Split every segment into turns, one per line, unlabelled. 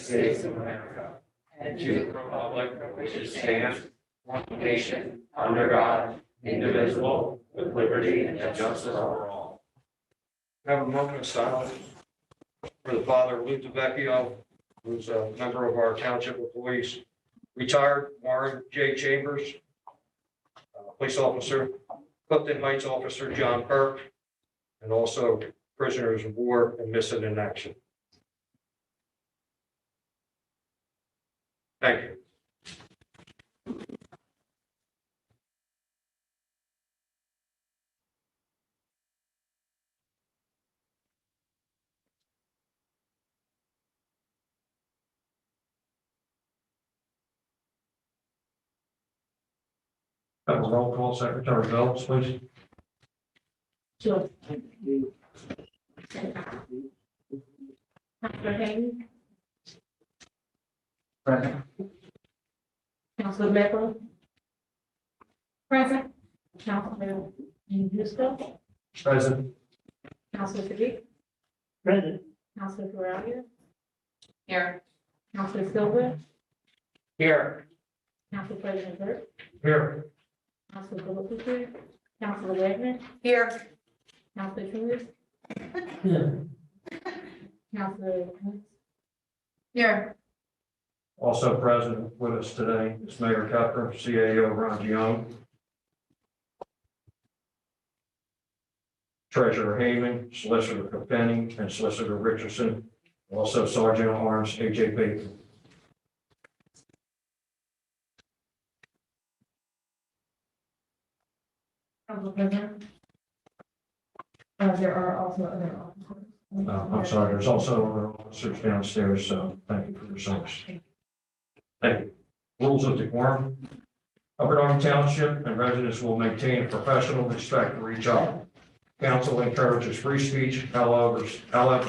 States of America and to the republic for which it stands, one nation, under God, indivisible, with liberty and justice for all.
Have a moment of silence for the father, Lou DeVecchio, who's a member of our township employees. Retired Warren J. Chambers, police officer, Clifton Heights officer John Burke, and also prisoners of war and missing in action. Thank you. Have a roll call, Secretary Phelps, please.
Sure. Councilor Haynes,
Present.
Councilor Medley. Present. Councilor Justo,
Present.
Councilor Sadiq.
Present.
Councilor Ferrario. Here. Councilor Silver,
Here.
Council President Burke,
Here.
Councilor Phillips, Councilor Wagner. Here. Councilor Truitt.
Here.
Councilor Wentz. Here.
Also present with us today is Mayor Kepler, CAO Ron Gion, Treasurer Heyman, Solicitor Capeni, and Solicitor Richardson, also Sergeant at Arms AJ Bateman.
Council President. There are also other officers.
I'm sorry, there's also other officers downstairs, so thank you for your service. Thank you. Rules of decorum. Upper Darby Township and residents will maintain a professional respect for each other. Council encourages free speech, however,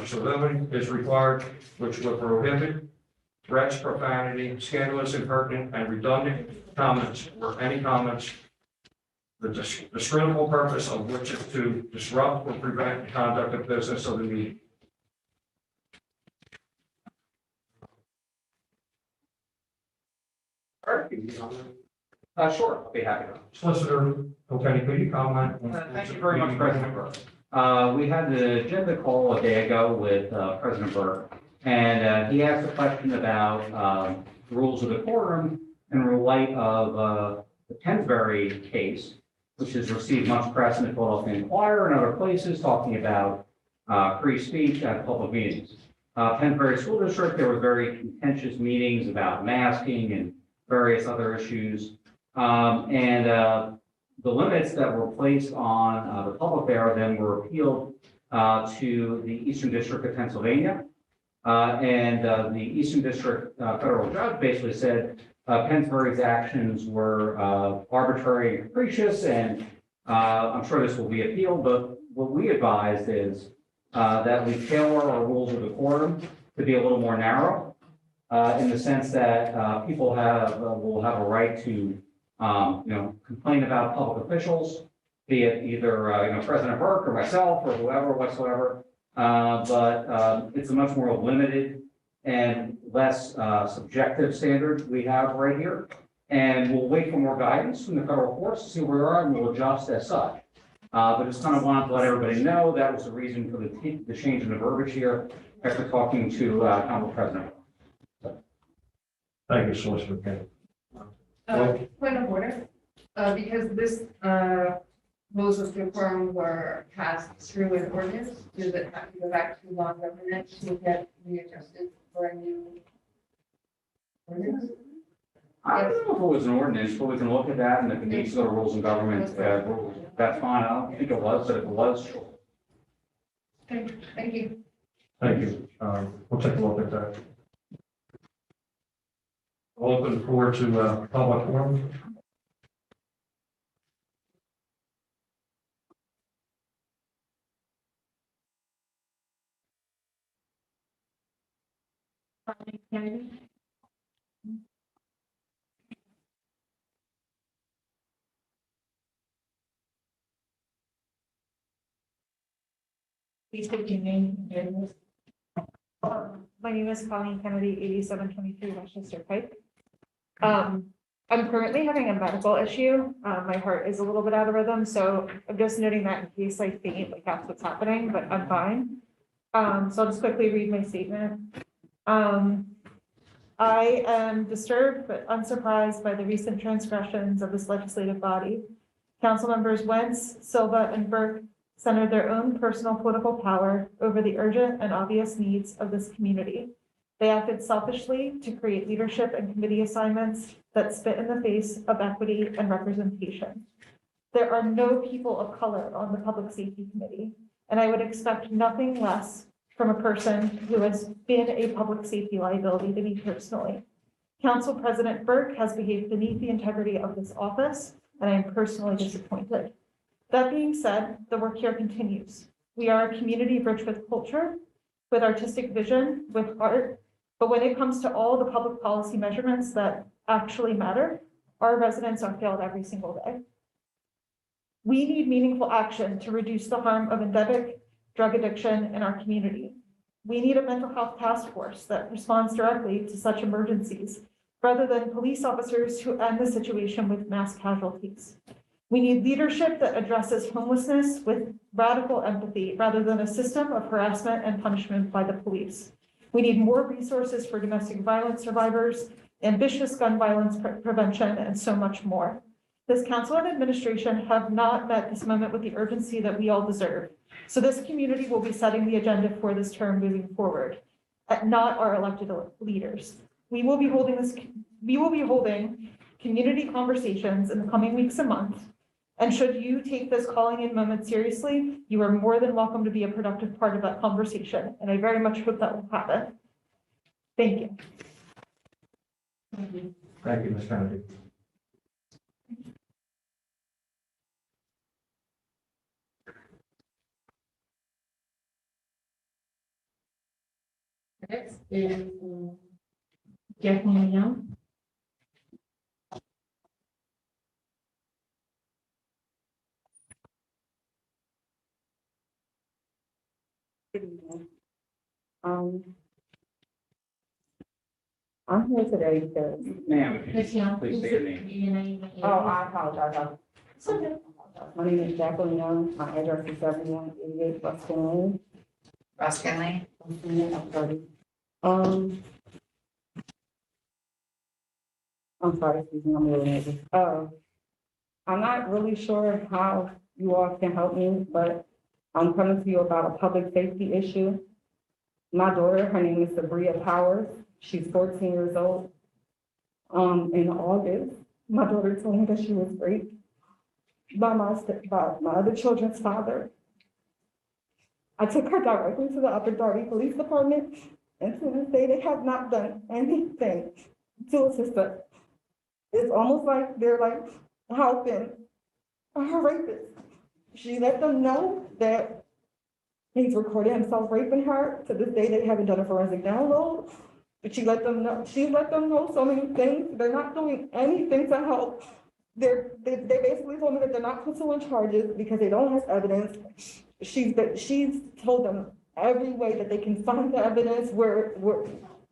civility is required, which would prohibit threats, profanity, scandalous, impertinent, and redundant comments, or any comments the discriminable purpose of which is to disrupt or prevent the conduct of business of the meeting.
Sure, I'll be happy to.
Solicitor Capeni, could you comment?
Thank you very much, President Burke. We had the agenda call a day ago with President Burke, and he asked a question about rules of decorum in light of the Pensbury case, which has received much press in the Philadelphia Inquirer and other places, talking about free speech at public meetings. Pensbury School District, there were very contentious meetings about masking and various other issues. The limits that were placed on the public there then were appealed to the Eastern District of Pennsylvania. The Eastern District federal judge basically said Pensbury's actions were arbitrary and capricious, and I'm sure this will be appealed, but what we advised is that we tailor our rules of decorum to be a little more narrow, in the sense that people will have a right to complain about public officials, be it either President Burke or myself or whoever whatsoever. But it's a much more limited and less subjective standard we have right here. And we'll wait for more guidance from the federal courts to see where we are, and we'll adjust as such. But just kind of wanted to let everybody know that was the reason for the change in the verbiage here after talking to Council President.
Thank you, Solicitor Capeni.
Point of order, because this rules of decorum were passed through an ordinance, does it have to go back to law and government to get readjusted for a new ordinance?
I don't know if it was an ordinance, but we can look at that, and if it needs to go to rules and government, rules, that's fine. I don't think it was, but if it was, sure.
Okay, thank you.
Thank you. We'll take a look at that. I'll open the floor to public forum.
Kennedy. Please state your name and address. My name is Colleen Kennedy, 8723 Westchester Pike. I'm currently having a medical issue. My heart is a little bit out of rhythm, so I'm just noting that in case I faint, like that's what's happening, but I'm fine. So I'll just quickly read my statement. I am disturbed but unsurprised by the recent transgressions of this legislative body. Council members Wentz, Silva, and Burke centered their own personal political power over the urgent and obvious needs of this community. They acted selfishly to create leadership and committee assignments that spit in the face of equity and representation. There are no people of color on the Public Safety Committee, and I would expect nothing less from a person who has been a public safety liability to me personally. Council President Burke has behaved beneath the integrity of this office, and I am personally disappointed. That being said, the work here continues. We are a community rich with culture, with artistic vision, with art, but when it comes to all the public policy measurements that actually matter, our residents are failed every single day. We need meaningful action to reduce the harm of endemic drug addiction in our community. We need a mental health task force that responds directly to such emergencies, rather than police officers who end the situation with mass casualties. We need leadership that addresses homelessness with radical empathy, rather than a system of harassment and punishment by the police. We need more resources for domestic violence survivors, ambitious gun violence prevention, and so much more. This council and administration have not met this moment with the urgency that we all deserve. So this community will be setting the agenda for this term moving forward, not our elected leaders. We will be holding community conversations in the coming weeks and months. And should you take this calling in moment seriously, you are more than welcome to be a productive part of that conversation. And I very much hope that will happen. Thank you.
Thank you, Ms. Kennedy.
Next is Jacqueline Young.
Good evening. I'm here today because,
Ma'am,
Ms. Young.
please state your name.
Your name and
I apologize. My name is Jacqueline Young. My address is 7188 Ruskin Lane.
Ruskin Lane.
I'm sorry. I'm sorry, excuse me, I'm really nervous. I'm not really sure how you all can help me, but I'm coming to you about a public safety issue. My daughter, her name is Sabria Powers. She's 14 years old. In August, my daughter told me that she was raped by my other children's father. I took her directly to the Upper Darby Police Department, and to this day, they have not done anything to assist us. It's almost like they're like helping her rapist. She let them know that he's recorded himself raping her. To this day, they haven't done a forensic download. But she let them know so many things. They're not doing anything to help. They basically told me that they're not pursuing charges because they don't have evidence. She's told them every way that they can find the evidence where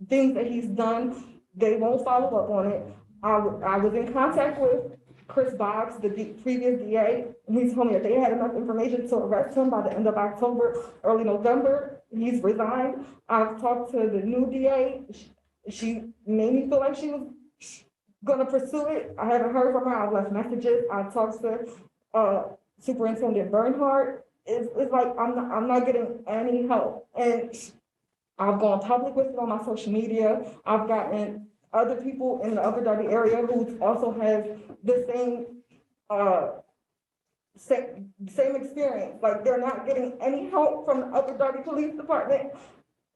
things that he's done, they won't follow up on it. I was in contact with Chris Boggs, the previous DA, and he told me that they had enough information to arrest him by the end of October, early November. He's resigned. I've talked to the new DA. She made me feel like she was gonna pursue it. I haven't heard from her. I've left messages. I talked to Superintendent Bernhardt. It's like I'm not getting any help, and I've gone public with it on my social media. I've gotten other people in the Upper Darby area who also have the same experience. Like, they're not getting any help from the Upper Darby Police Department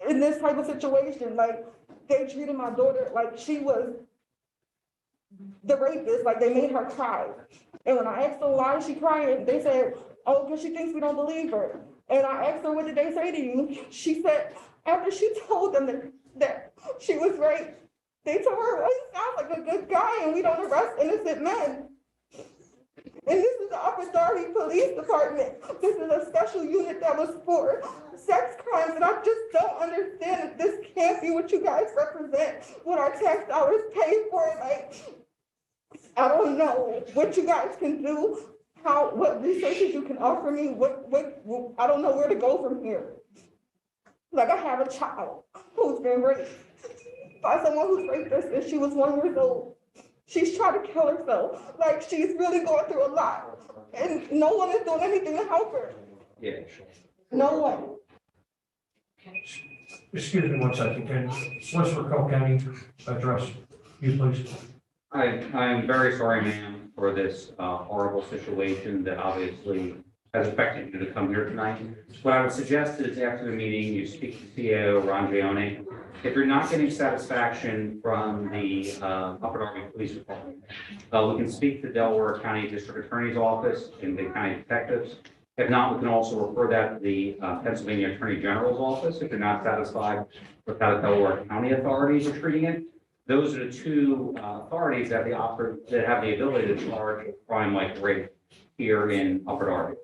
in this type of situation. Like, they treated my daughter like she was the rapist, like they made her cry. And when I asked them why she crying, they said, oh, because she thinks we don't believe her. And I asked her, what did they say to you? She said, after she told them that she was raped, they told her, well, he sounds like a good guy and we don't arrest innocent men. And this is the Upper Darby Police Department. This is a special unit that was for sex crimes, and I just don't understand that this can't be what you guys represent, what our tax dollars pay for. Like, I don't know what you guys can do, what resources you can offer me, I don't know where to go from here. Like, I have a child who's been raped by someone who's raped her since she was 1 year old. She's trying to kill herself. Like, she's really going through a lot, and no one is doing anything to help her.
Yeah.
No one.
Excuse me 1 second, can Solicitor Cole County address you, please?
I'm very sorry, ma'am, for this horrible situation that obviously has affected you to come here tonight. What I would suggest is after the meeting, you speak to CAO Ron Gione. If you're not getting satisfaction from the Upper Darby Police Department, we can speak to the Delaware County District Attorney's Office and the county detectives. If not, we can also refer that to the Pennsylvania Attorney General's Office if you're not satisfied with how the Delaware County authorities are treating it. Those are the two authorities that have the ability to charge a crime like rape here in Upper Darby.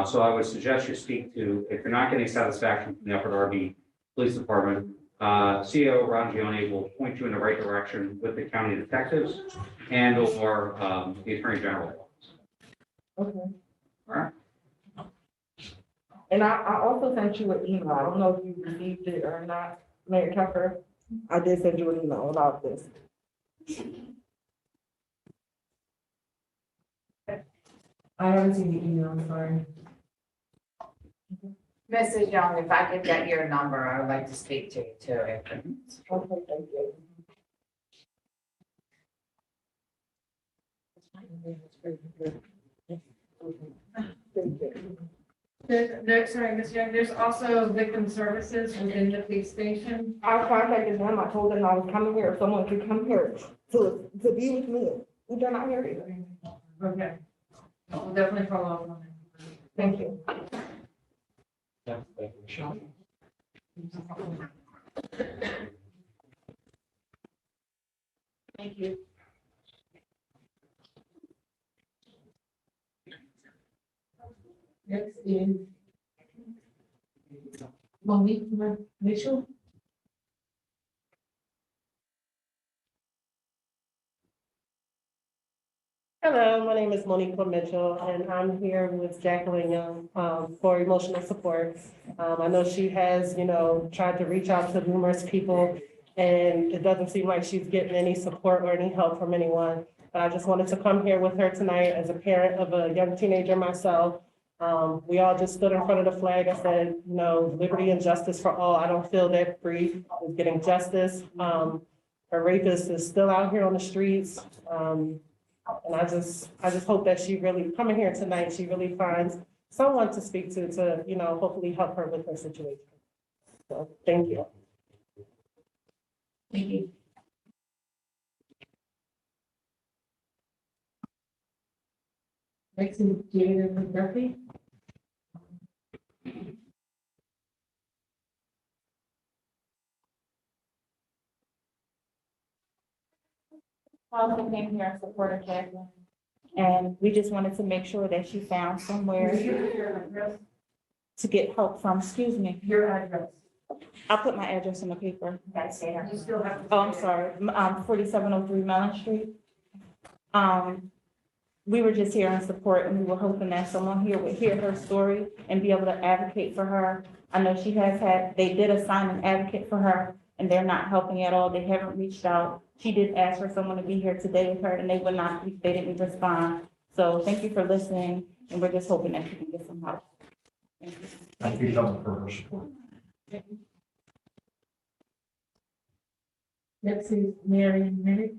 So I would suggest you speak to, if you're not getting satisfaction from the Upper Darby Police Department, CEO Ron Gione will point you in the right direction with the county detectives and or the Attorney General.
Okay.
All right.
And I also sent you an email. I don't know if you received it or not, Mayor Tucker. I did send you an email about this.
I haven't seen the email, I'm sorry.
Mrs. Young, if I could get your number, I would like to speak to you too.
Okay, thank you. Thank you.
Sorry, Ms. Young, there's also victim services within the police station.
I contacted them. I told them I was coming here. If someone could come here to be with me. They're not here either.
Okay. We'll definitely follow up on it.
Thank you.
Thank you.
Next is Monique Mitchell.
Hello, my name is Monique Mitchell, and I'm here with Jacqueline Young for emotional support. I know she has, tried to reach out to numerous people, and it doesn't seem like she's getting any support or any help from anyone. But I just wanted to come here with her tonight as a parent of a young teenager myself. We all just stood in front of the flag and said, liberty and justice for all. I don't feel that Bree is getting justice. Her rapist is still out here on the streets. And I just hope that she really, coming here tonight, she really finds someone to speak to, hopefully help her with her situation. So, thank you.
Thank you.
Next is Jaden Duffy.
Also came here and supported Jacqueline. And we just wanted to make sure that she found somewhere to get help from, excuse me.
Your address.
I'll put my address in the paper.
That's there.
You still have.
Oh, I'm sorry, 4703 Mellon Street. We were just here in support, and we were hoping that someone here would hear her story and be able to advocate for her. I know she has they did assign an advocate for her, and they're not helping at all. They haven't reached out. She did ask for someone to be here today with her, and they didn't respond. So thank you for listening, and we're just hoping that she can get some help. Thank you.
Thank you, Tom, for her support.
Next is Mary Minnick.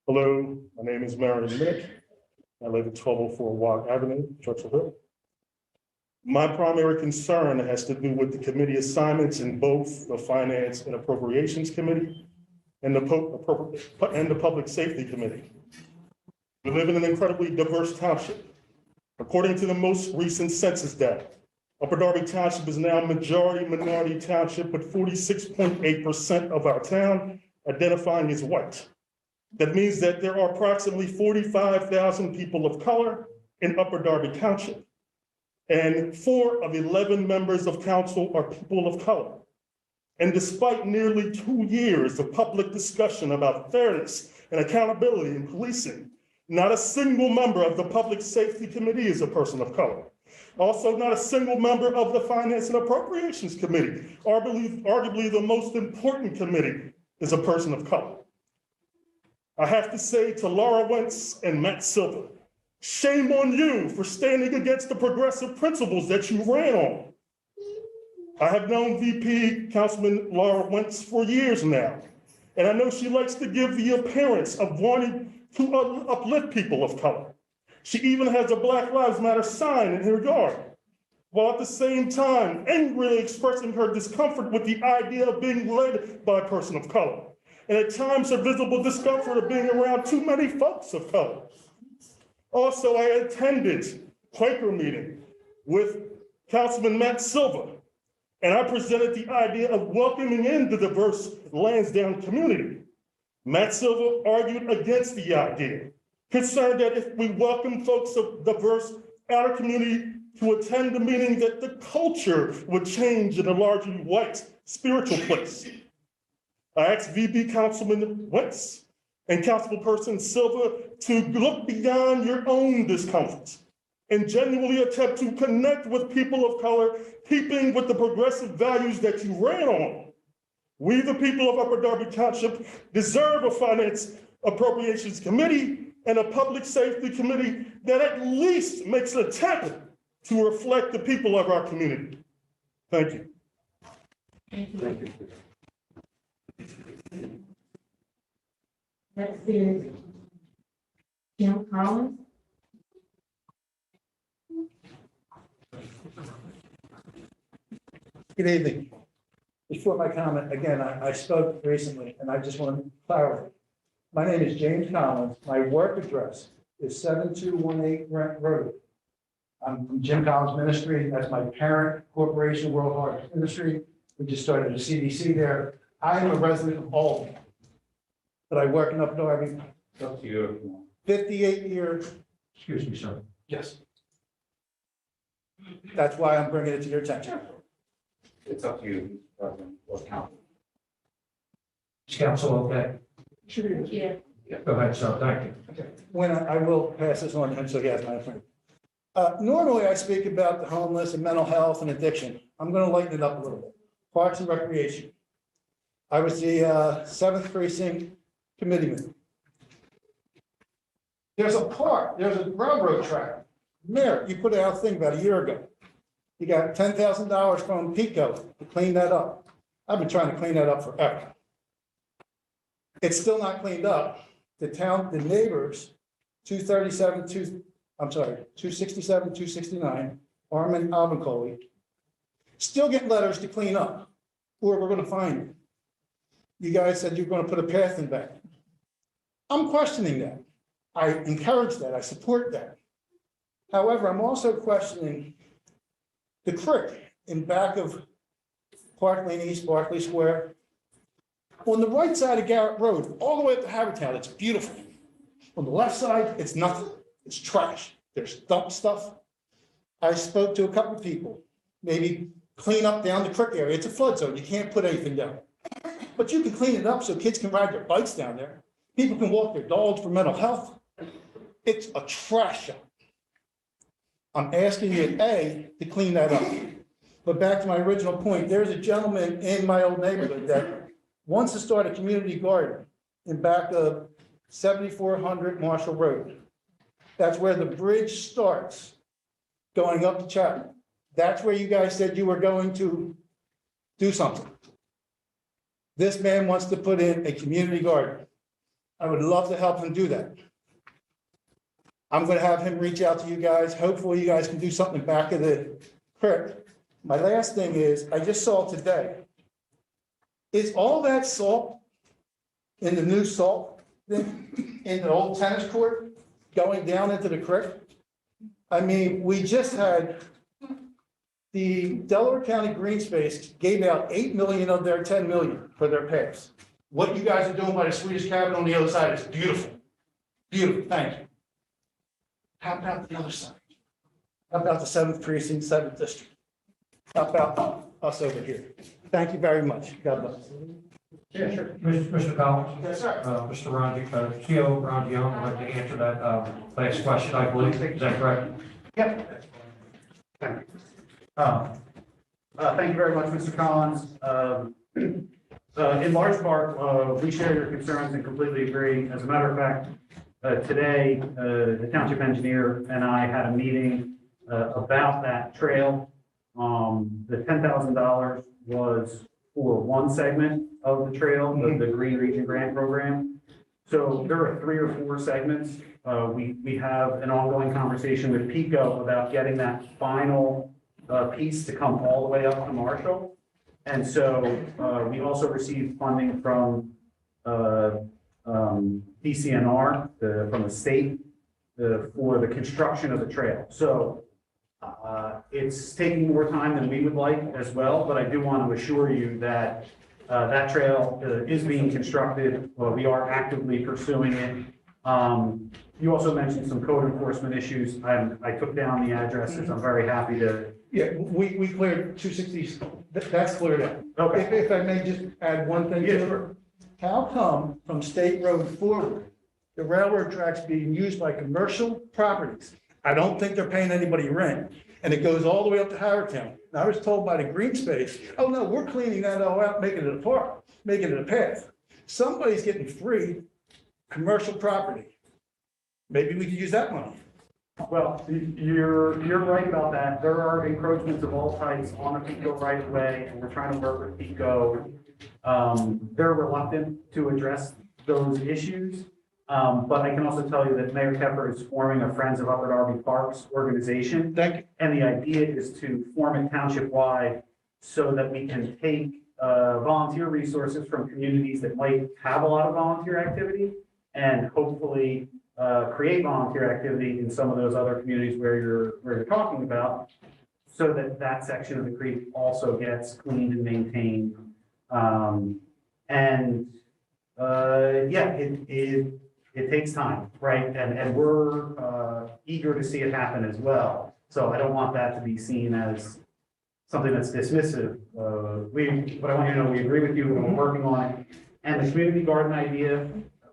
Hello, my name is Marion Minnick. I live at 1204 Watt Avenue, Churchill Hill. My primary concern has to do with the committee assignments in both the Finance and Appropriations Committee and the Public Safety Committee. We live in an incredibly diverse township. According to the most recent census data, Upper Darby Township is now majority minority township with 46.8% of our town identifying as white. That means that there are approximately 45,000 people of color in Upper Darby Township. And 4 of 11 members of council are people of color. And despite nearly 2 years of public discussion about fairness and accountability in policing, not a single member of the Public Safety Committee is a person of color. Also, not a single member of the Finance and Appropriations Committee, arguably the most important committee, is a person of color. I have to say to Laura Wentz and Matt Silva, shame on you for standing against the progressive principles that you ran on. I have known VP Councilman Laura Wentz for years now, and I know she likes to give the appearance of wanting to uplift people of color. She even has a Black Lives Matter sign in her yard, while at the same time angrily expressing her discomfort with the idea of being led by a person of color, and at times her visible discomfort of being around too many folks of color. Also, I attended Quaker meeting with Councilman Matt Silva, and I presented the idea of welcoming in the diverse Lansdowne community. Matt Silva argued against the idea, concerned that if we welcome folks of diverse outer community to attend the meeting, that the culture would change in a largely white spiritual place. I asked VP Councilman Wentz and Councilperson Silva to look beyond your own discomfort and genuinely attempt to connect with people of color, keeping with the progressive values that you ran on. We, the people of Upper Darby Township, deserve a Finance Appropriations Committee and a Public Safety Committee that at least makes an attempt to reflect the people of our community. Thank you.
Next is Jim Collins.
Good evening. Before my comment, again, I spoke recently and I just want to clarify. My name is James Collins. My work address is 7218 Grant Road. I'm from Jim Collins Ministry. That's my parent corporation, World Harvest Industry. We just started a CDC there. I am a resident of Albany, but I work in Upper Darby.
Up to you.
58 years.
Excuse me, sir.
Yes. That's why I'm bringing it to your attention.
It's up to you, President, or Council.
Is council okay?
Yeah.
Go ahead, sir. Thank you.
Okay. When I will pass this on, and so he has my friend. Normally I speak about the homeless and mental health and addiction. I'm going to lighten it up a little bit. Parks and Recreation. I was the 7th Precinct Committeeman. There's a park, there's a railroad track. Mayor, you put out a thing about a year ago. You got $10,000 from PICO to clean that up. I've been trying to clean that up forever. It's still not cleaned up. The neighbors, 267, 269, Armin Albancoli, still get letters to clean up, or we're going to find it. You guys said you're going to put a path in back. I'm questioning that. I encourage that. I support that. However, I'm also questioning the creek in back of Park Lane East, Barclay Square. On the right side of Garrett Road, all the way up to Havertown, it's beautiful. On the left side, it's nothing. It's trash. There's dump stuff. I spoke to a couple of people, maybe clean up down the creek area. It's a flood zone. You can't put anything down. But you can clean it up so kids can ride their bikes down there. People can walk their dogs for mental health. It's a trash shop. I'm asking you, A, to clean that up. But back to my original point, there's a gentleman in my old neighborhood that wants to start a community garden in back of 7400 Marshall Road. That's where the bridge starts, going up to Chapman. That's where you guys said you were going to do something. This man wants to put in a community garden. I would love to help him do that. I'm going to have him reach out to you guys. Hopefully you guys can do something back of the creek. My last thing is, I just saw today, is all that salt in the new salt thing in the old tennis court going down into the creek? I mean, we just had The Delaware County Green Space gave out 8 million of their 10 million for their paths. What you guys are doing by the Swedish cabin on the other side is beautiful. Beautiful, thank you. How about the other side? How about the 7th precinct, 7th district? How about us over here? Thank you very much. God bless.
Yeah, sure. Mr. Collins?
Yes, sir.
Mr. CO Rondion would like to answer that last question, I believe. Is that correct?
Yep. Thank you very much, Mr. Collins. In large part, we share your concerns and completely agree. As a matter of fact, today, the township engineer and I had a meeting about that trail. The $10,000 was for one segment of the trail, the Green Region Grant Program. So there are 3 or 4 segments. We have an ongoing conversation with PICO about getting that final piece to come all the way up to Marshall. And so we also received funding from DCNR, from the state, for the construction of the trail. So it's taking more time than we would like as well, but I do want to assure you that that trail is being constructed. We are actively pursuing it. You also mentioned some code enforcement issues. I took down the addresses. I'm very happy to.
Yeah, we cleared 260, that's cleared out.
Okay.
If I may just add one thing.
Yeah,
to it.
sure.
How come from State Road forward, the railroad tracks being used by commercial properties? I don't think they're paying anybody rent, and it goes all the way up to Howardtown. And I was told by the green space, oh no, we're cleaning that all out, making it a park, making it a path. Somebody's getting free commercial property. Maybe we could use that money.
Well, you're right about that. There are encroachments of all types on the PICO right of way, and we're trying to work with PICO. They're reluctant to address those issues. But I can also tell you that Mayor Keffer is forming a Friends of Upper Darby Parks organization.
Thank you.
And the idea is to form it township-wide so that we can take volunteer resources from communities that might have a lot of volunteer activity and hopefully create volunteer activity in some of those other communities where you're talking about, so that that section of the creek also gets cleaned and maintained. It takes time, right? And we're eager to see it happen as well. So I don't want that to be seen as something that's dismissive. But I want you to know we agree with you and we're working on it. And the community garden idea,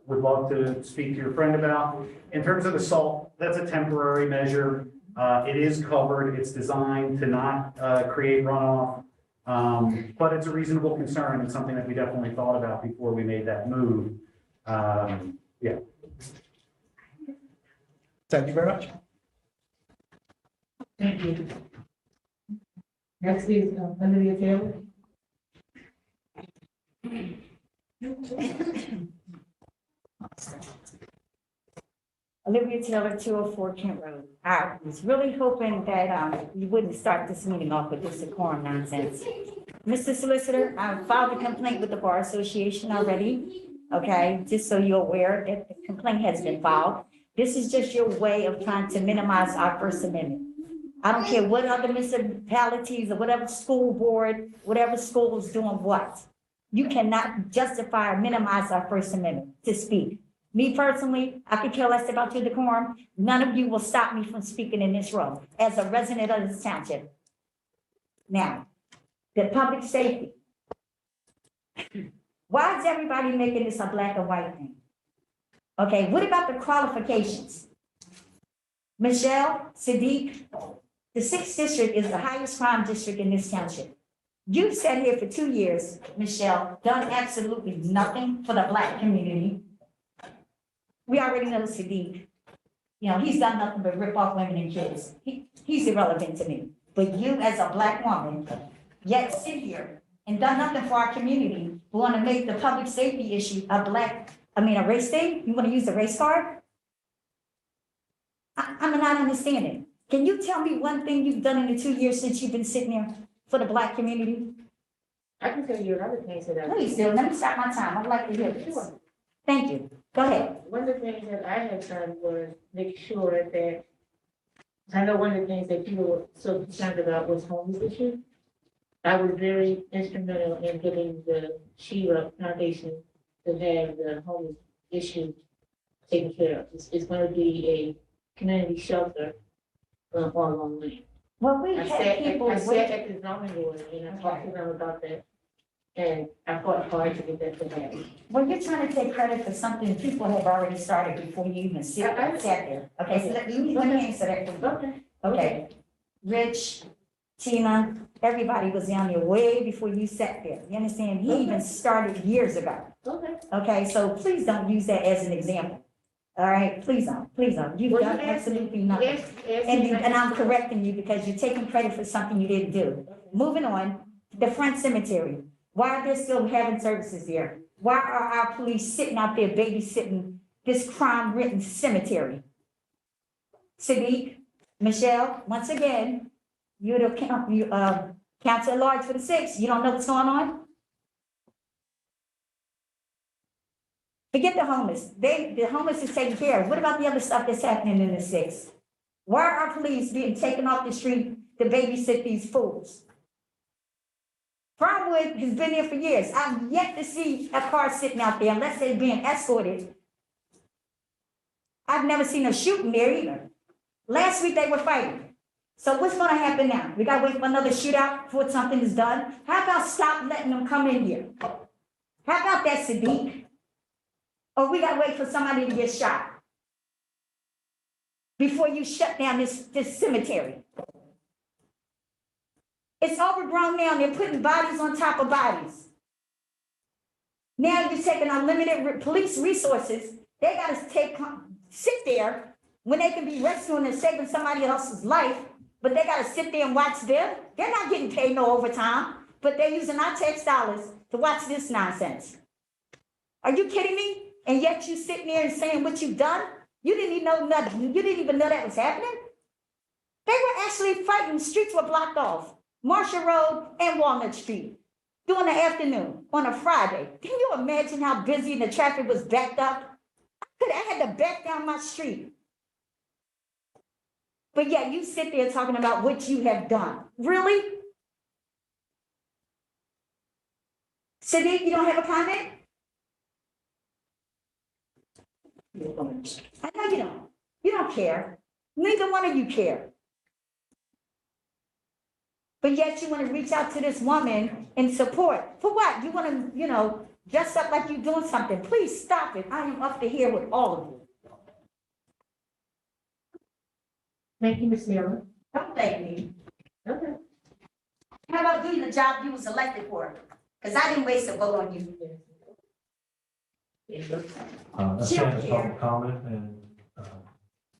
would love to speak to your friend about. In terms of the salt, that's a temporary measure. It is covered. It's designed to not create runoff. But it's a reasonable concern and something that we definitely thought about before we made that move. Yeah.
Thank you very much.
Thank you. Next is Olivia Taylor.
Olivia Taylor, 204 Kent Road. I was really hoping that you wouldn't start this meeting off with this decorum nonsense. Mr. Solicitor, I filed a complaint with the Bar Association already, okay? Just so you're aware that the complaint has been filed. This is just your way of trying to minimize our First Amendment. I don't care what other municipalities or whatever school board, whatever school is doing what. You cannot justify or minimize our First Amendment to speak. Me personally, I could care less about your decorum. None of you will stop me from speaking in this room as a resident of this township. Now, the public safety. Why is everybody making this a black and white thing? Okay, what about the qualifications? Michelle, Sadiq, the 6th district is the highest crime district in this township. You've sat here for 2 years, Michelle, done absolutely nothing for the black community. We already know Sadiq. You know, he's done nothing but rip off women and kids. He's irrelevant to me. But you as a black woman, yet sit here and done nothing for our community, who want to make the public safety issue a race thing? You want to use the race card? I'm not understanding. Can you tell me one thing you've done in the 2 years since you've been sitting there for the black community?
I can tell you another thing to that.
Please do. Let me start my time. I'd like to hear this. Thank you. Go ahead.
One of the things that I have done was make sure that
I know one of the things that people were so concerned about was homeless issue. I was very instrumental in getting the Shiva Foundation to have the homeless issue taken care of. It's gonna be a community shelter on Long Lane.
Well, we
I
had
sat,
people
I sat
wait.
at the zoning board and I talked to them about that. And I fought hard to get that to happen.
Well, you're trying to take credit for something people have already started before you even sat there. Okay, so let me answer that for you.
Okay.
Okay, Rich, Tina, everybody was down there way before you sat there. You understand? He even started years ago.
Okay.
Okay, so please don't use that as an example. All right, please don't, please don't. You've
Well,
done
you asked me-
absolutely
you
nothing.
asked
And
me-
you, and I'm correcting you because you're taking credit for something you didn't do. Moving on, the front cemetery. Why are they still having services there? Why are our police sitting out there babysitting this crime-ridden cemetery? Sadiq, Michelle, once again, you're the counsel at large for the 6th. You don't know what's going on? Forget the homeless. The homeless is taken care of. What about the other stuff that's happening in the 6th? Why are our police being taken off the street to babysit these fools? Broadwood has been there for years. I've yet to see a car sitting out there unless they're being escorted. I've never seen a shooting there either. Last week they were fighting. So what's gonna happen now? We gotta wait for another shootout before something is done? How about stop letting them come in here? How about that, Sadiq? Or we gotta wait for somebody to get shot before you shut down this cemetery? It's overgrown now, and they're putting bodies on top of bodies. Now you're taking unlimited police resources. They gotta sit there when they can be rescuing and saving somebody else's life, but they gotta sit there and watch them. They're not getting paid no overtime, but they're using our tax dollars to watch this nonsense. Are you kidding me? And yet you sitting there and saying what you've done? You didn't even know nothing. You didn't even know that was happening. They were actually fighting. Streets were blocked off. Marshall Road and Walnut Street during the afternoon on a Friday. Can you imagine how busy the traffic was backed up? I had to back down my street. But yet you sit there talking about what you have done. Really? Sadiq, you don't have a comment? I know you don't. You don't care. Neither one of you care. But yet you want to reach out to this woman in support. For what? You want to, dress up like you're doing something. Please stop it. I am up to here with all of you.
Thank you, Ms. Miller.
Don't thank me.
Okay.
How about doing the job you was elected for? Because I didn't waste a vote on you.
That's
She don't
a
care.
public comment and,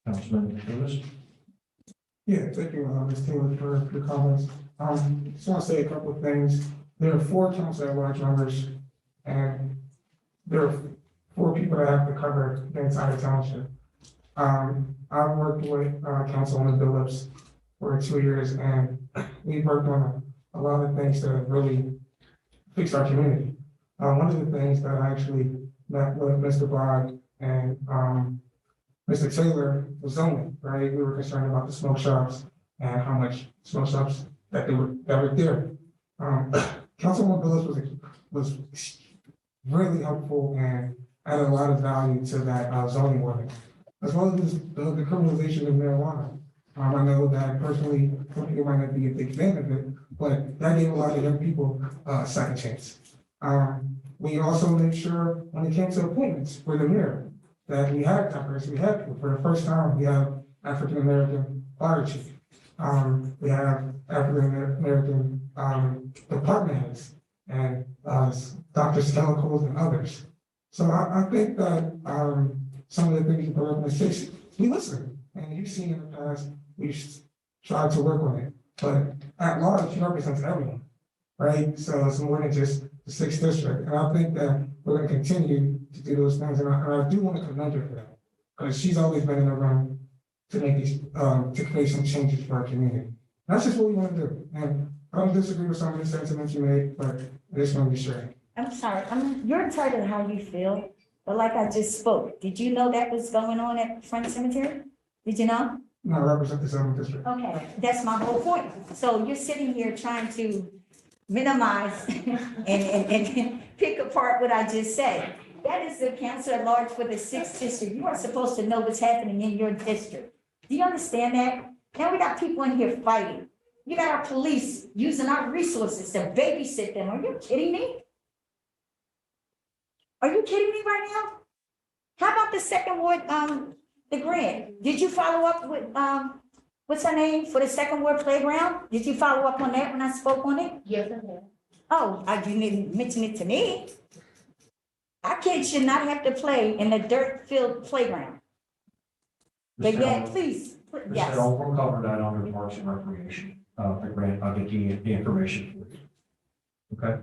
Councilman Lewis.
Yeah, thank you, Ms. Taylor, for your comments. Just want to say a couple of things. There are 4 council at large members, and there are 4 people that have to cover the entire township. I've worked with Councilwoman Phillips for 2 years, and we've worked on a lot of things to really fix our community. One of the things that I actually met with Mr. Bogg and Mr. Taylor was zoning, right? We were concerned about the smoke shops and how much smoke shops that were there. Councilwoman Phillips was really helpful and added a lot of value to that zoning ordinance, as well as the criminalization of marijuana. I know that personally, some people might not be a big fan of it, but that gave a lot of young people a second chance. We also made sure when it came to appointments for the mayor, that we had diversity. We had, for the first time, we have African-American fire chief. We have African-American department heads and Dr. Skelicals and others. So I think that some of the things you brought up in the 6, we listen. And you've seen in the past, we've tried to work on it. But at large, he represents everyone, right? So it's more than just the 6th district. And I think that we're going to continue to do those things. And I do want to commend her for that, because she's always been in the room to make these, to create some changes for our community. That's just what we want to do. And I don't disagree with some of the sentiments you made, but I just want to be sure.
I'm sorry, you're entitled to how you feel, but like I just spoke, did you know that was going on at Front Cemetery? Did you know?
No, I represent the 7th district.
Okay, that's my whole point. So you're sitting here trying to minimize and pick apart what I just said. That is the council at large for the 6th district. You are supposed to know what's happening in your district. Do you understand that? Now we got people in here fighting. You got our police using our resources to babysit them. Are you kidding me? Are you kidding me right now? How about the second ward, the grant? Did you follow up with, what's her name, for the second ward playground? Did you follow up on that when I spoke on it?
Yes, I have.
Oh, you didn't mention it to me. Our kids should not have to play in the dirt-filled playground. But yet, please, yes.
Mr. Hill, we'll cover that under Parks and Recreation, the grant, I'll get the information for you. Okay?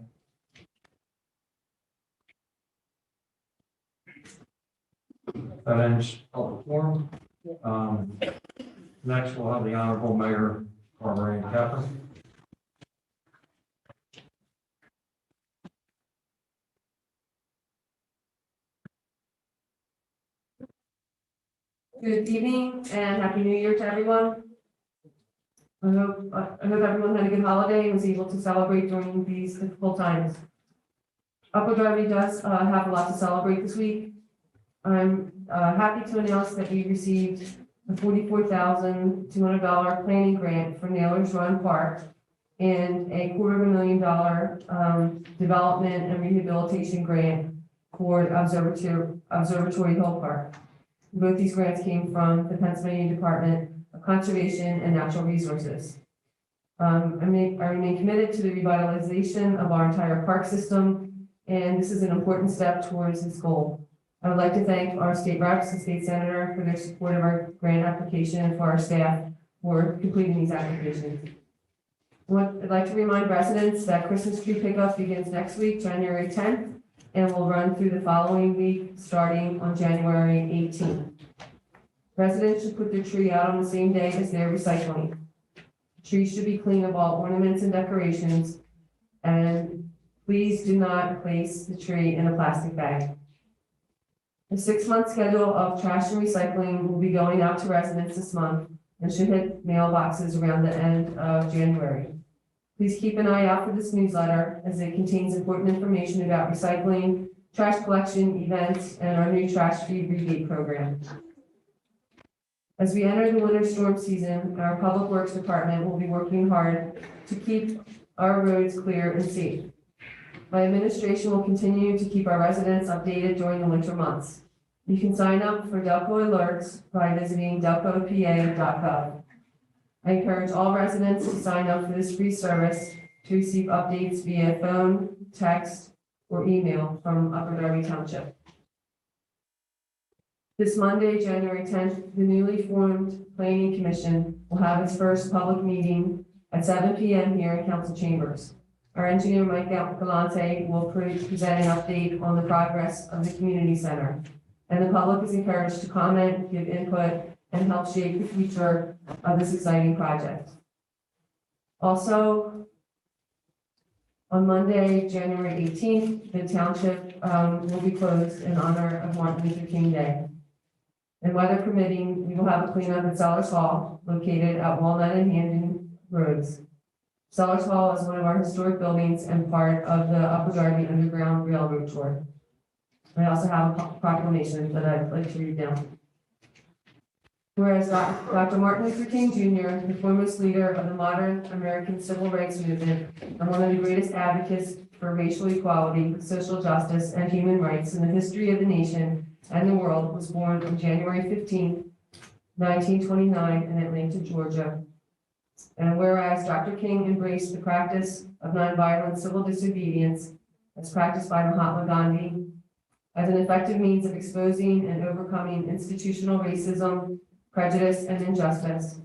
That ends public forum. Next, we'll have the Honorable Mayor, Barbara Ann Catherine.
Good evening and Happy New Year to everyone. I hope everyone had a good holiday and was able to celebrate during these difficult times. Upper Darby does have a lot to celebrate this week. I'm happy to announce that we received a $44,200 planning grant for Nailers Run Park and a $250,000 development and rehabilitation grant for Observatory Hill Park. Both these grants came from the Pennsylvania Department of Conservation and Natural Resources. I remain committed to the revitalization of our entire park system, and this is an important step towards this goal. I would like to thank our state reps and state senator for their support of our grant application and for our staff for completing these applications. I'd like to remind residents that Christmas tree pickup begins next week, January 10th, and will run through the following week, starting on January 18th. Residents should put their tree out on the same day as their recycling. The tree should be clean of all ornaments and decorations, and please do not place the tree in a plastic bag. The 6-month schedule of trash and recycling will be going out to residents this month and should hit mailboxes around the end of January. Please keep an eye out for this newsletter as it contains important information about recycling, trash collection events, and our new trash fee rebate program. As we enter the winter storm season, our Public Works Department will be working hard to keep our roads clear and safe. My administration will continue to keep our residents updated during the winter months. You can sign up for Delco alerts by visiting delcopa.gov. I encourage all residents to sign up for this free service to receive updates via phone, text, or email from Upper Darby Township. This Monday, January 10th, the newly formed Planning Commission will have its first public meeting at 7 p.m. here in Council Chambers. Our engineer, Mike Galante, will present an update on the progress of the community center. And the public is encouraged to comment, give input, and help shape the future of this exciting project. Also, on Monday, January 18th, the township will be closed in honor of Martin Luther King Day. And weather permitting, we will have a cleanup at Sellers Hall, located at Walnut and Hamden Roads. Sellers Hall is one of our historic buildings and part of the Upper Darby Underground Railroad Tour. I also have a proclamation that I'd like to read down. Whereas Dr. Martin Luther King Jr., the foremost leader of the modern American civil rights movement and one of the greatest advocates for racial equality, social justice, and human rights in the history of the nation and the world, was born on January 15, 1929 in Atlanta, Georgia. And whereas Dr. King embraced the practice of nonviolent civil disobedience as practiced by Mahatma Gandhi as an effective means of exposing and overcoming institutional racism, prejudice, and injustice.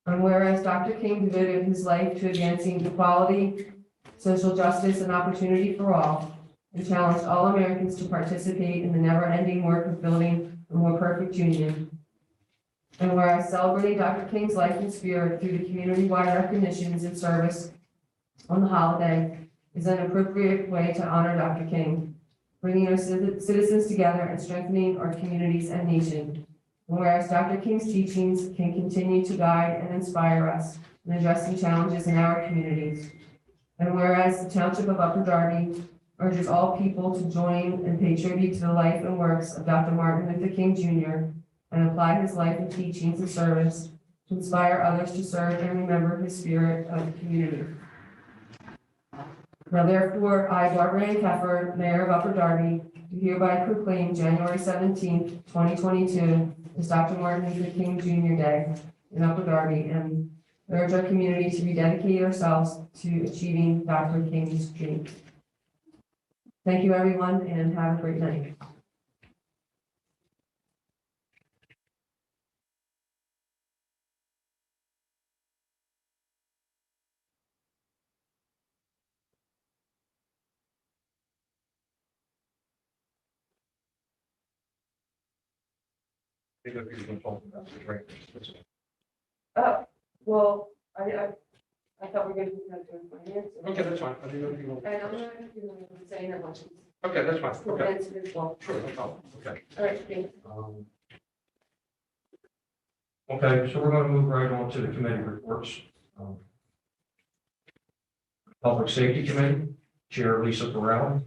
And whereas Dr. King devoted his life to advancing equality, social justice, and opportunity for all, and challenged all Americans to participate in the never-ending work of building a more perfect union. And whereas celebrating Dr. King's life and spirit through the community-wide recognitions and service on the holiday is an appropriate way to honor Dr. King, bringing our citizens together and strengthening our communities and nation. Whereas Dr. King's teachings can continue to guide and inspire us in addressing challenges in our communities. And whereas the Township of Upper Darby urges all people to join and pay tribute to the life and works of Dr. Martin Luther King Jr. and apply his life and teachings and service to inspire others to serve and remember his spirit of the community. Now therefore, I, Barbara Ann Keffer, Mayor of Upper Darby, do hereby proclaim January 17th, 2022 as Dr. Martin Luther King Jr. Day in Upper Darby, and urge our community to rededicate ourselves to achieving Dr. King's dreams. Thank you, everyone, and have a great night. Well, I thought we were going to do finance.
Okay, that's fine. I didn't know if you
And I'm not saying that much.
Okay, that's fine. Okay.
Events as well.
Sure, no problem. Okay.
All right, thanks.
Okay, so we're going to move right on to the committee reports. Public Safety Committee, Chair Lisa Burrell.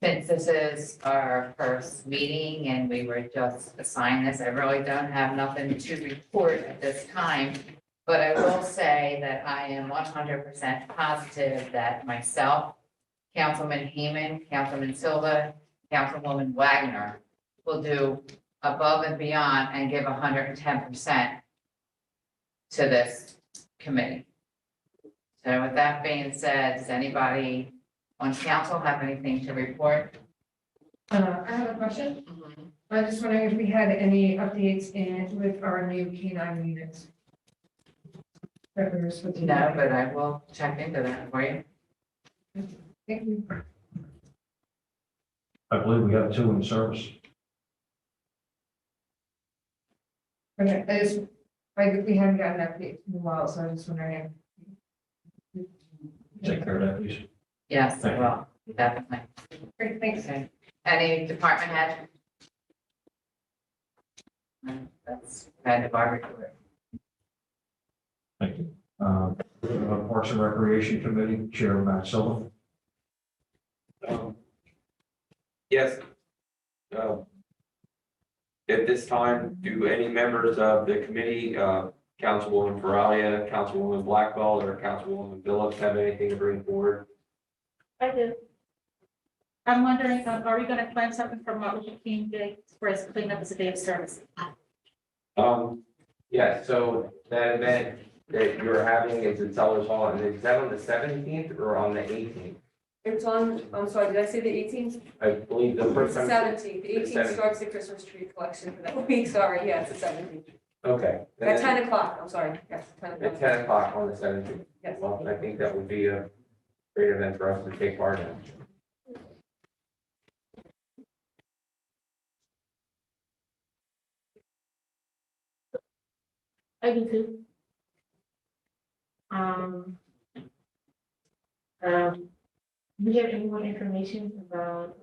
Since this is our first meeting and we were just assigned this, I really don't have nothing to report at this time. But I will say that I am 100% positive that myself, Councilman Heeman, Councilman Silva, Councilwoman Wagner will do above and beyond and give 110% to this committee. So with that being said, does anybody on council have anything to report?
I have a question. I'm just wondering if we had any updates with our new K9 units.
No, but I will check into that for you.
Thank you.
I believe we have 2 in service.
Okay, we haven't gotten an update in a while, so I was just wondering.
Take care of that, please.
Yes,
Thank you.
well, definitely.
Great, thanks.
Okay. Any department head? That's kind of our report.
Thank you. Parks and Recreation Committee, Chair Matt Silva.
Yes. At this time, do any members of the committee, Councilwoman Feralia, Councilwoman Blackwell, or Councilwoman Phillips have anything to bring forward?
I do. I'm wondering, are we gonna plan something for Martin Luther King Day for his cleanup as a day of service?
Yeah, so that event that you're having is at Sellers Hall, and is that on the 17th or on the 18th?
It's on, I'm sorry, did I say the 18th?
I believe the first time.
17th. The
The
18th
17th.
starts the Christmas tree collection for that week, sorry, yeah, it's the 17th.
Okay. And
At
then
10 o'clock, I'm sorry, yes, 10
At
o'clock.
10 o'clock on the 17th.
Yes.
Well, I think that would be a great event for us to take part in.
I do too. Do you have any more information about,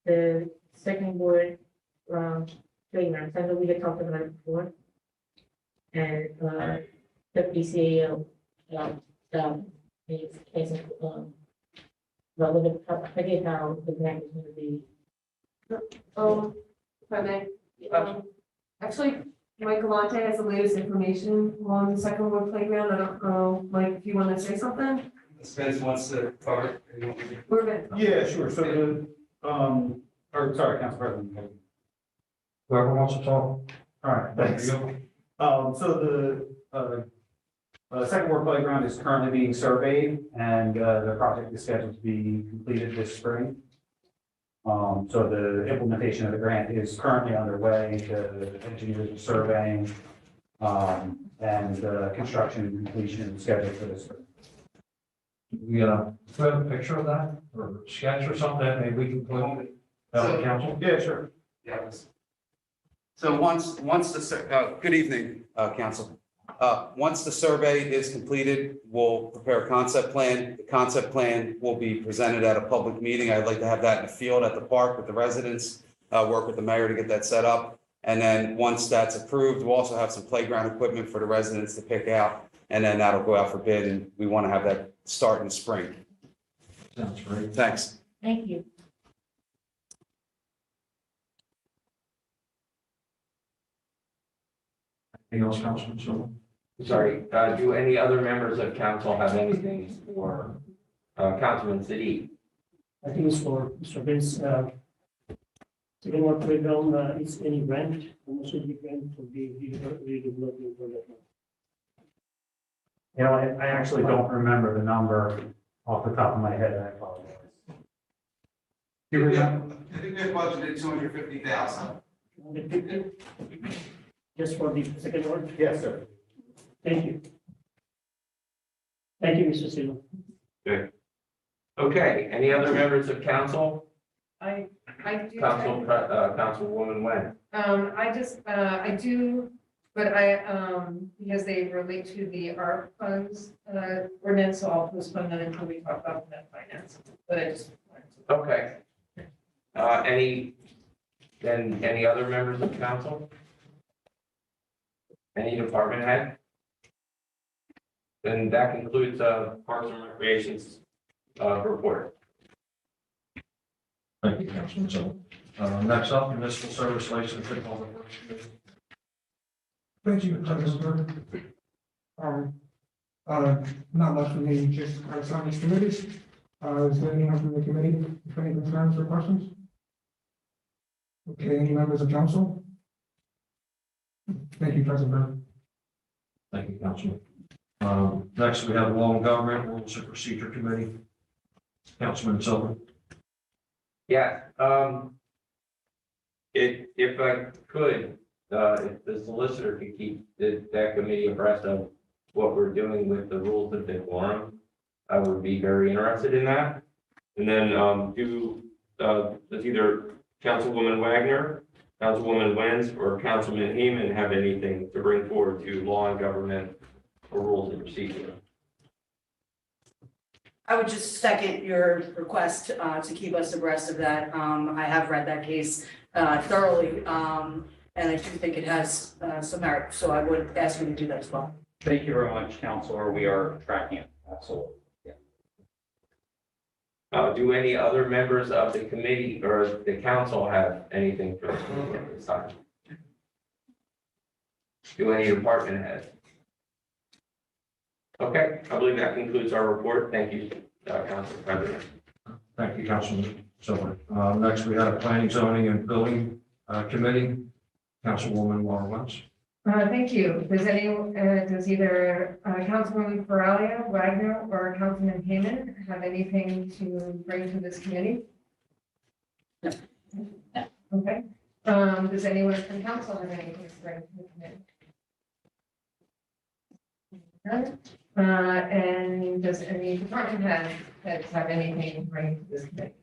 the second board, playgrounds? I know we had talked about it before. And, the PCAO, relevant, I forget how the grant is gonna be.
If I may, actually, Mike Galante has the latest information on the second ward playground. I don't know, Mike, if you want to say something?
Spence wants to cover it.
We're good.
Yeah, sure. So sorry, Council President.
Whoever wants to talk.
All right, thanks. So the second ward playground is currently being surveyed, and the project is scheduled to be completed this spring. So the implementation of the grant is currently underway. The engineers are surveying, and construction and completion is scheduled for this spring.
We have a picture of that or sketch or something that maybe we can put out the council?
Yeah, sure.
Yes. So once good evening, council. Once the survey is completed, we'll prepare a concept plan. The concept plan will be presented at a public meeting. I'd like to have that in the field at the park with the residents, work with the mayor to get that set up. And then once that's approved, we'll also have some playground equipment for the residents to pick out. And then that'll go out for bid, and we want to have that start in the spring.
Sounds great.
Thanks.
Thank you.
Anything else, Councilman Silva?
Sorry, do any other members of council have anything for Councilman Siddiq?
I think it's for Mr. Vince, second one playground, is any rent, how much should be rent for the redevelopment for that?
You know, I actually don't remember the number off the top of my head, I apologize.
I think we budgeted 250,000.
Just for the second one?
Yes, sir.
Thank you. Thank you, Mr. Silva.
Good. Okay, any other members of council?
I do.
Councilwoman Wen.
I do, but because they relate to the ARP funds, ordinance, so I'll postpone that until we talk about that finance, but I just.
Okay. Any other members of council? Any department head? Then that concludes Parks and Recreation's report.
Thank you, Councilman Silva. Next up, Municipal Service License and Public Works Committee.
Thank you, President. Not much for me, just I sign these committees. Is there anyone from the committee, if any concerns or questions? Okay, any members of council? Thank you, President.
Thank you, Councilman. Next, we have Law and Government Rules and Procedure Committee. Councilman Silva.
Yeah, if I could, if the solicitor could keep that committee abreast of what we're doing with the rules of decorum, I would be very interested in that. And then does either Councilwoman Wagner, Councilwoman Wenz, or Councilman Heeman have anything to bring forward to Law and Government or Rules and Procedure?
I would just second your request to keep us abreast of that. I have read that case thoroughly, and I do think it has some merit, so I would ask you to do that as well.
Thank you very much, Counselor. We are tracking it. Absolutely.
Do any other members of the committee or the council have anything for this time? Do any department heads? Okay, I believe that concludes our report. Thank you, Council President.
Thank you, Councilman Silva. Next, we have Planning, Zoning, and Building Committee. Councilwoman Laura Wentz.
Thank you. Does either Councilwoman Feralia, Wagner, or Councilman Heyman have anything to bring to this committee?
No.
Okay. Does anyone from council have anything to bring to the committee? And does any department heads have anything to bring to this committee?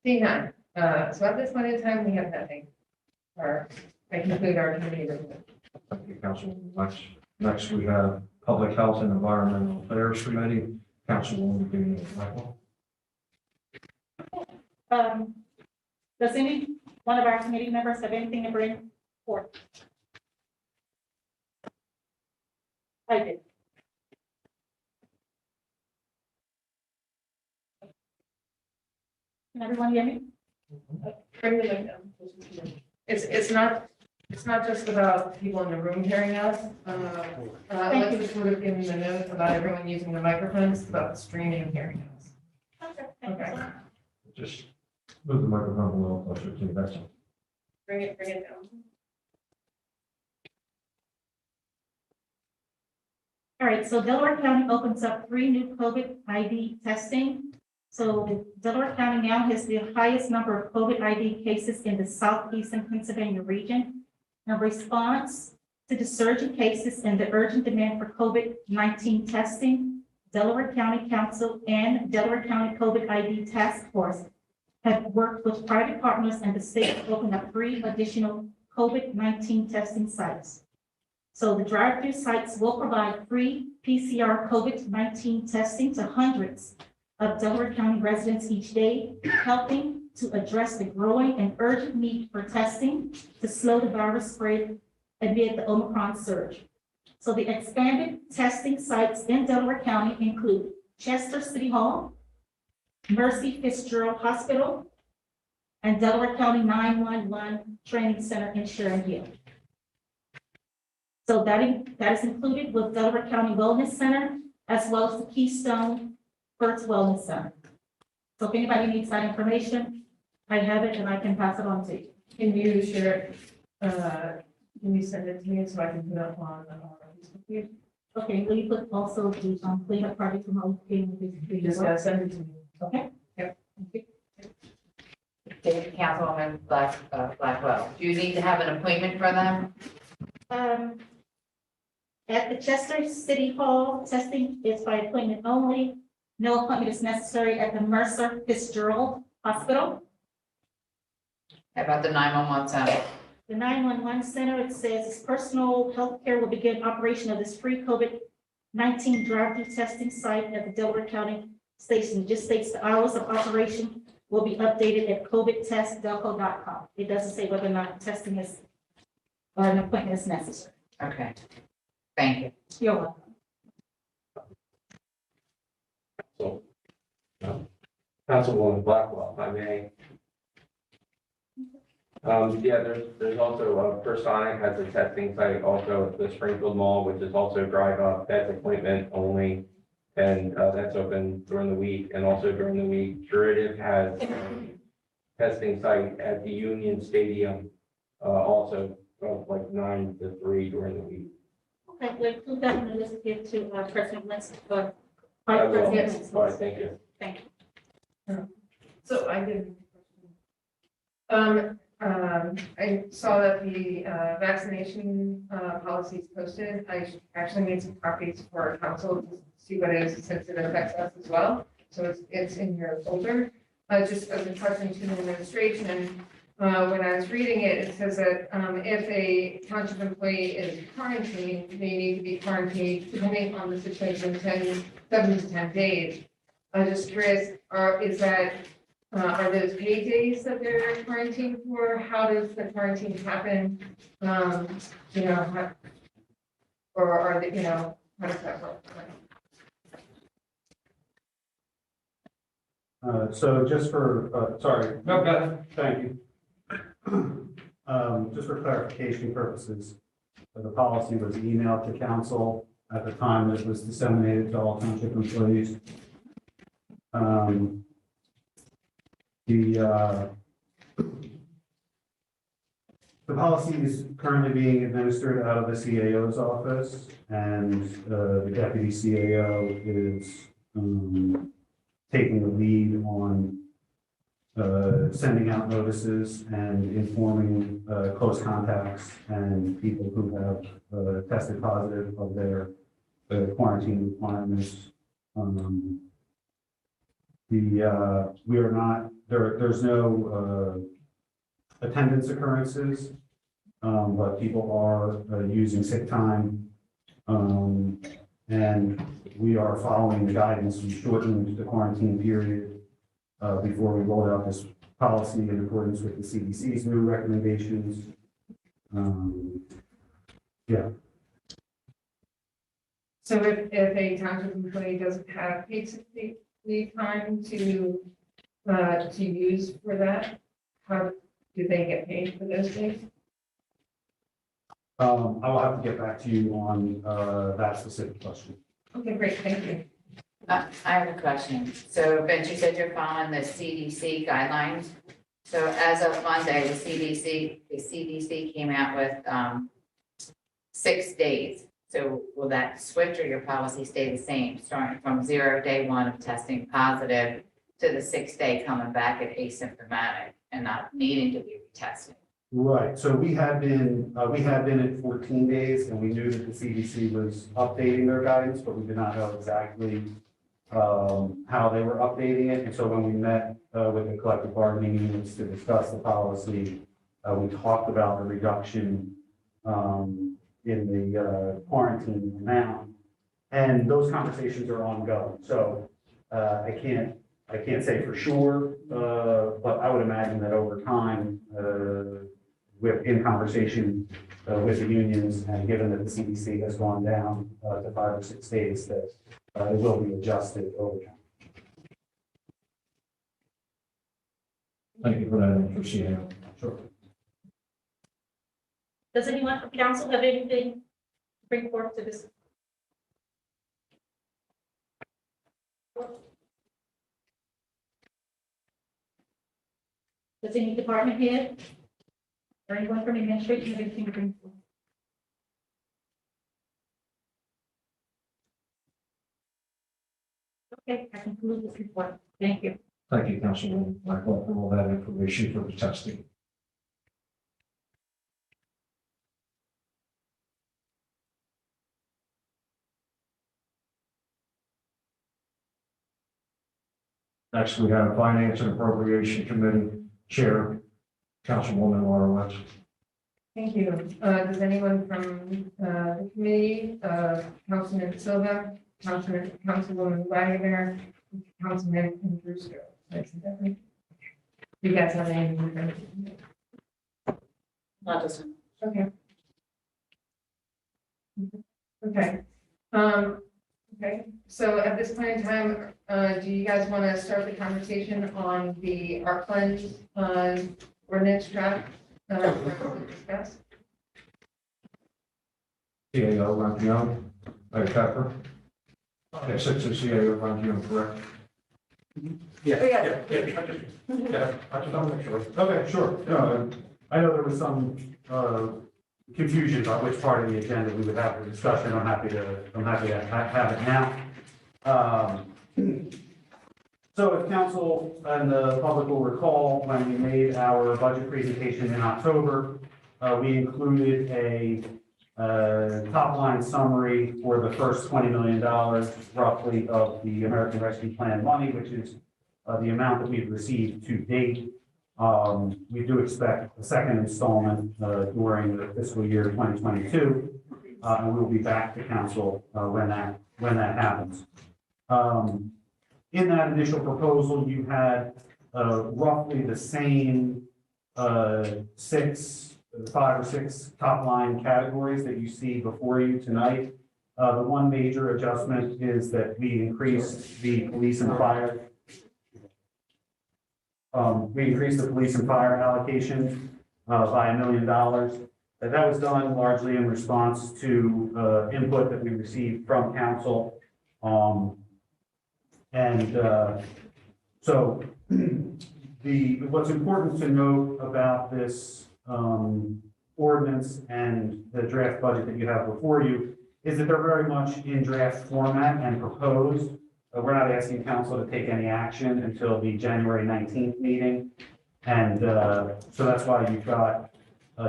Seeing none. So at this point in time, we have nothing. I conclude our committee report.
Thank you, Councilwoman Wentz. Next, we have Public Health and Environmental Affairs Committee. Councilwoman Dean Michael.
Does any one of our committee members have anything to bring forth? I did. Can everyone hear me?
Bring the mic down. It's not just about people in the room hearing us. Let's just sort of give them the note about everyone using the microphones, about the streaming hearing us. Okay.
Just move the microphone a little closer to you. That's all.
Bring it down.
All right, so Delaware County opens up 3 new COVID ID testing. So Delaware County now has the highest number of COVID ID cases in the southeastern Pennsylvania region. In response to the surge in cases and the urgent demand for COVID-19 testing, Delaware County Council and Delaware County COVID ID Task Force have worked with private partners and the state to open up 3 additional COVID-19 testing sites.
So the drive-through sites will provide free PCR COVID-19 testing to hundreds of Delaware County residents each day, helping to address the growing and urgent need for testing to slow the virus spread amid the Omicron surge. So the expanded testing sites in Delaware County include Chester City Hall, Mercy Fitzgerald Hospital, and Delaware County 911 Training Center in Sharon Hill. So that is included with Delaware County Wellness Center, as well as the Keystone First Wellness Center. So if anybody needs that information, I have it and I can pass it on to you.
Can you share, can you send it to me so I can put it up on Facebook page?
Okay, will you put also the cleanup project from home?
You just gotta send it to me.
Okay.
Yep.
David Councilwoman Blackwell, do you need to have an appointment for them?
At the Chester City Hall, testing is by appointment only. No appointment is necessary at the Mercer Fitzgerald Hospital.
How about the 911 center?
The 911 center, it says its personal health care will begin operation of this free COVID-19 drive-through testing site at the Delaware County station. It just states the hours of operation will be updated at covidtestdelco.com. It doesn't say whether or not testing is or an appointment is necessary.
Okay, thank you.
You're welcome.
So, Councilwoman Blackwell, if I may. Yeah, there's also, Personic has a testing site also at the Springfield Mall, which is also drive up, that's appointment only. And, that's open during the week and also during the week. Curative has testing site at the Union Stadium, also, like 9 to 3 during the week.
Okay, we'll include that in the list here to President Winston. Vice
That's all.
President Winston.
All right, thank you.
Thank you.
So I did. I saw that the vaccination policy is posted. I actually made some copies for our council to see what it is, since it affects us as well. So it's in your folder. Just as a question to the administration, when I was reading it, it says that if a township employee is quarantined, they need to be quarantined depending on the situation, 7 to 10 days. I'm just curious, are those paid days that they're quarantined for? How does the quarantine happen? Or are they, how does that work?
So just for, sorry.
No, go ahead.
Thank you. Just for clarification purposes, the policy was emailed to council at the time it was disseminated to all township employees. The policy is currently being administered out of the CAO's office, and the deputy CAO is taking the lead on sending out notices and informing close contacts and people who have tested positive of their quarantine requirements. We are not, there's no attendance occurrences, but people are using sick time. And we are following the guidance. We shortened the quarantine period before we rolled out this policy in accordance with the CDC's new recommendations. Yeah.
So if a township employee doesn't have paid sick leave time to use for that, how do they get paid for those days?
I will have to get back to you on that specific question.
Okay, great, thank you.
I have a question. So Vince, you said you're following the CDC guidelines. So as of Monday, the CDC came out with 6 days. So will that switch or your policy stay the same, starting from day 1 of testing positive to the 6th day coming back at asymptomatic and not needing to be retested?
Right, so we had been at 14 days, and we knew that the CDC was updating their guidance, but we did not know exactly how they were updating it. And so when we met with the collective bargaining units to discuss the policy, we talked about the reduction in the quarantine amount. And those conversations are ongoing. So I can't say for sure, but I would imagine that over time, in conversation with the unions, and given that the CDC has gone down to 5 or 6 days, that it will be adjusted over time.
Thank you for that information.
Sure.
Does anyone from council have anything to bring forth to this? Does any department head or anyone from administration have anything to bring forth? Okay, I conclude this report. Thank you.
Thank you, Councilwoman Michael, for all that information for the testing. Next, we have Finance and Appropriation Committee Chair, Councilwoman Laura Wentz.
Thank you. Does anyone from the committee, Councilman Silva, Councilwoman Wagner, Councilman Brewster? You guys have anything?
Not this one.
Okay. Okay. Okay, so at this point in time, do you guys want to start the conversation on the ARPA ordinance draft? Discuss?
CAO Rangione, Mayor Pepper. Yes, it's a CAO Rangione, correct?
Yeah.
Yeah, I just want to make sure. Okay, sure.
I know there was some confusion about which part of the agenda we would have the discussion. I'm happy to have it now. So if council and the public will recall, when we made our budget presentation in October, we included a top line summary for the first $20 million roughly of the American Rescue Plan money, which is the amount that we've received to date. We do expect a second installment during the fiscal year 2022, and we will be back to council when that happens. In that initial proposal, you had roughly the same 5 or 6 top line categories that you see before you tonight. The one major adjustment is that we increased the police and fire. We increased the police and fire allocation by $1 million. That was done largely in response to input that we received from council. So what's important to note about this ordinance and the draft budget that you have before you is that they're very much in draft format and proposed. We're not asking council to take any action until the January 19th meeting. And so that's why you've got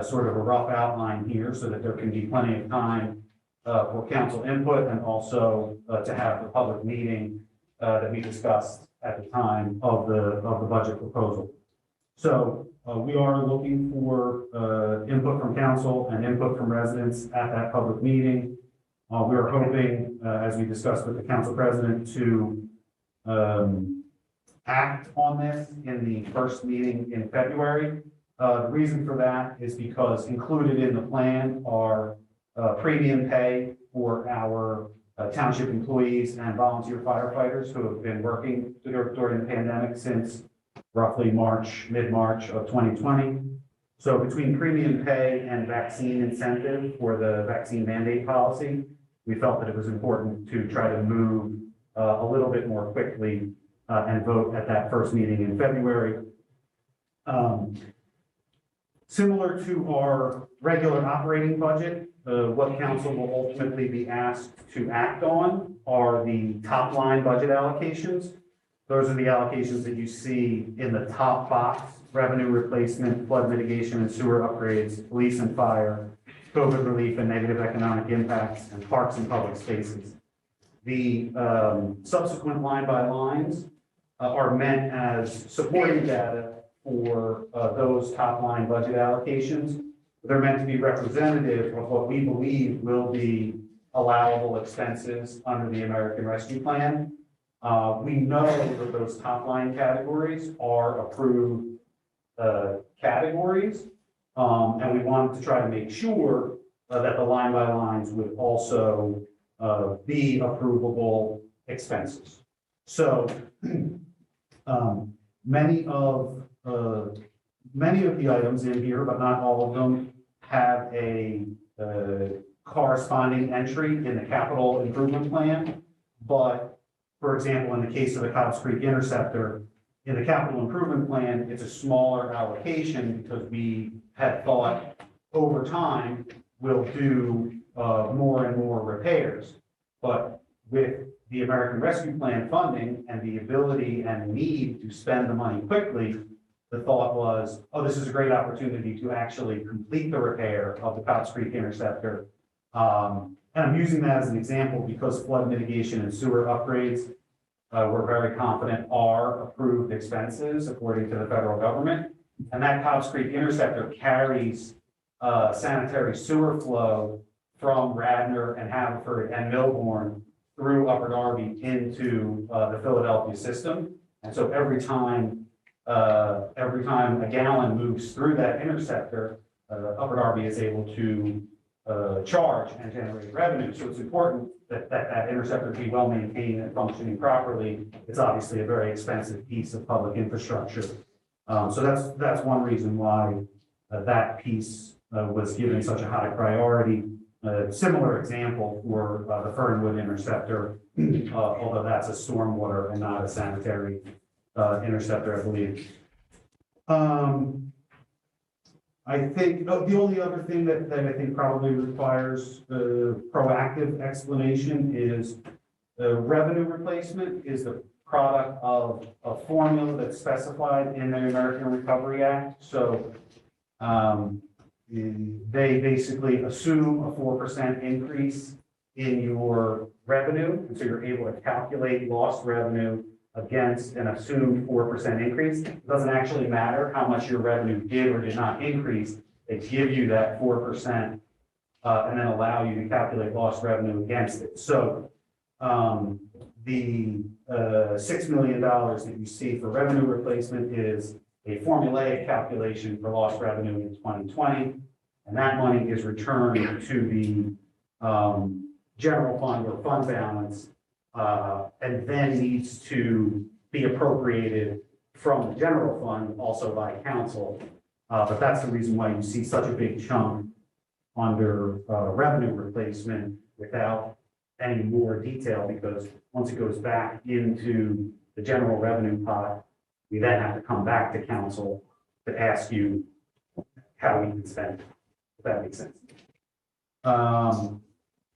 sort of a rough outline here so that there can be plenty of time for council input and also to have the public meeting that we discussed at the time of the budget proposal. So we are looking for input from council and input from residents at that public meeting. We are hoping, as we discussed with the council president, to act on this in the first meeting in February. The reason for that is because included in the plan are premium pay for our township employees and volunteer firefighters who have been working during the pandemic since roughly mid-March of 2020. So between premium pay and vaccine incentive for the vaccine mandate policy, we felt that it was important to try to move a little bit more quickly and vote at that first meeting in February. Similar to our regular operating budget, what council will ultimately be asked to act on are the top line budget allocations. Those are the allocations that you see in the top box: revenue replacement, flood mitigation and sewer upgrades, police and fire, COVID relief and negative economic impacts, and parks and public spaces. The subsequent line by lines are meant as supporting data for those top line budget allocations. They're meant to be representative of what we believe will be allowable expenses under the American Rescue Plan. We know that those top line categories are approved categories. And we wanted to try to make sure that the line by lines would also be approvable expenses. So many of the items in here, but not all of them, have a corresponding entry in the capital improvement plan. But for example, in the case of the Cobbs Creek Interceptor, in the capital improvement plan, it's a smaller allocation because we had thought over time we'll do more and more repairs. But with the American Rescue Plan funding and the ability and need to spend the money quickly, the thought was, oh, this is a great opportunity to actually complete the repair of the Cobbs Creek Interceptor. And I'm using that as an example because flood mitigation and sewer upgrades, we're very confident are approved expenses according to the federal government. And that Cobbs Creek Interceptor carries sanitary sewer flow from Radnor and Haverford and Millbourne through Upper Darby into the Philadelphia system. And so every time a gallon moves through that interceptor, Upper Darby is able to charge and generate revenue. So it's important that interceptor be well maintained and functioning properly. It's obviously a very expensive piece of public infrastructure. So that's one reason why that piece was given such a high priority. Similar example for the Fernwood Interceptor, although that's a stormwater and not a sanitary interceptor, I believe. I think the only other thing that I think probably requires proactive explanation is the revenue replacement is the product of a formula that's specified in the American Recovery Act. So they basically assume a 4% increase in your revenue. And so you're able to calculate lost revenue against an assumed 4% increase. It doesn't actually matter how much your revenue did or did not increase. They give you that 4% and then allow you to calculate lost revenue against it. So the $6 million that you see for revenue replacement is a formulaic calculation for lost revenue in 2020. And that money is returned to the general fund or fund balance and then needs to be appropriated from the general fund also by council. But that's the reason why you see such a big chunk under revenue replacement without any more detail, because once it goes back into the general revenue pot, we then have to come back to council to ask you how we can spend it, if that makes sense.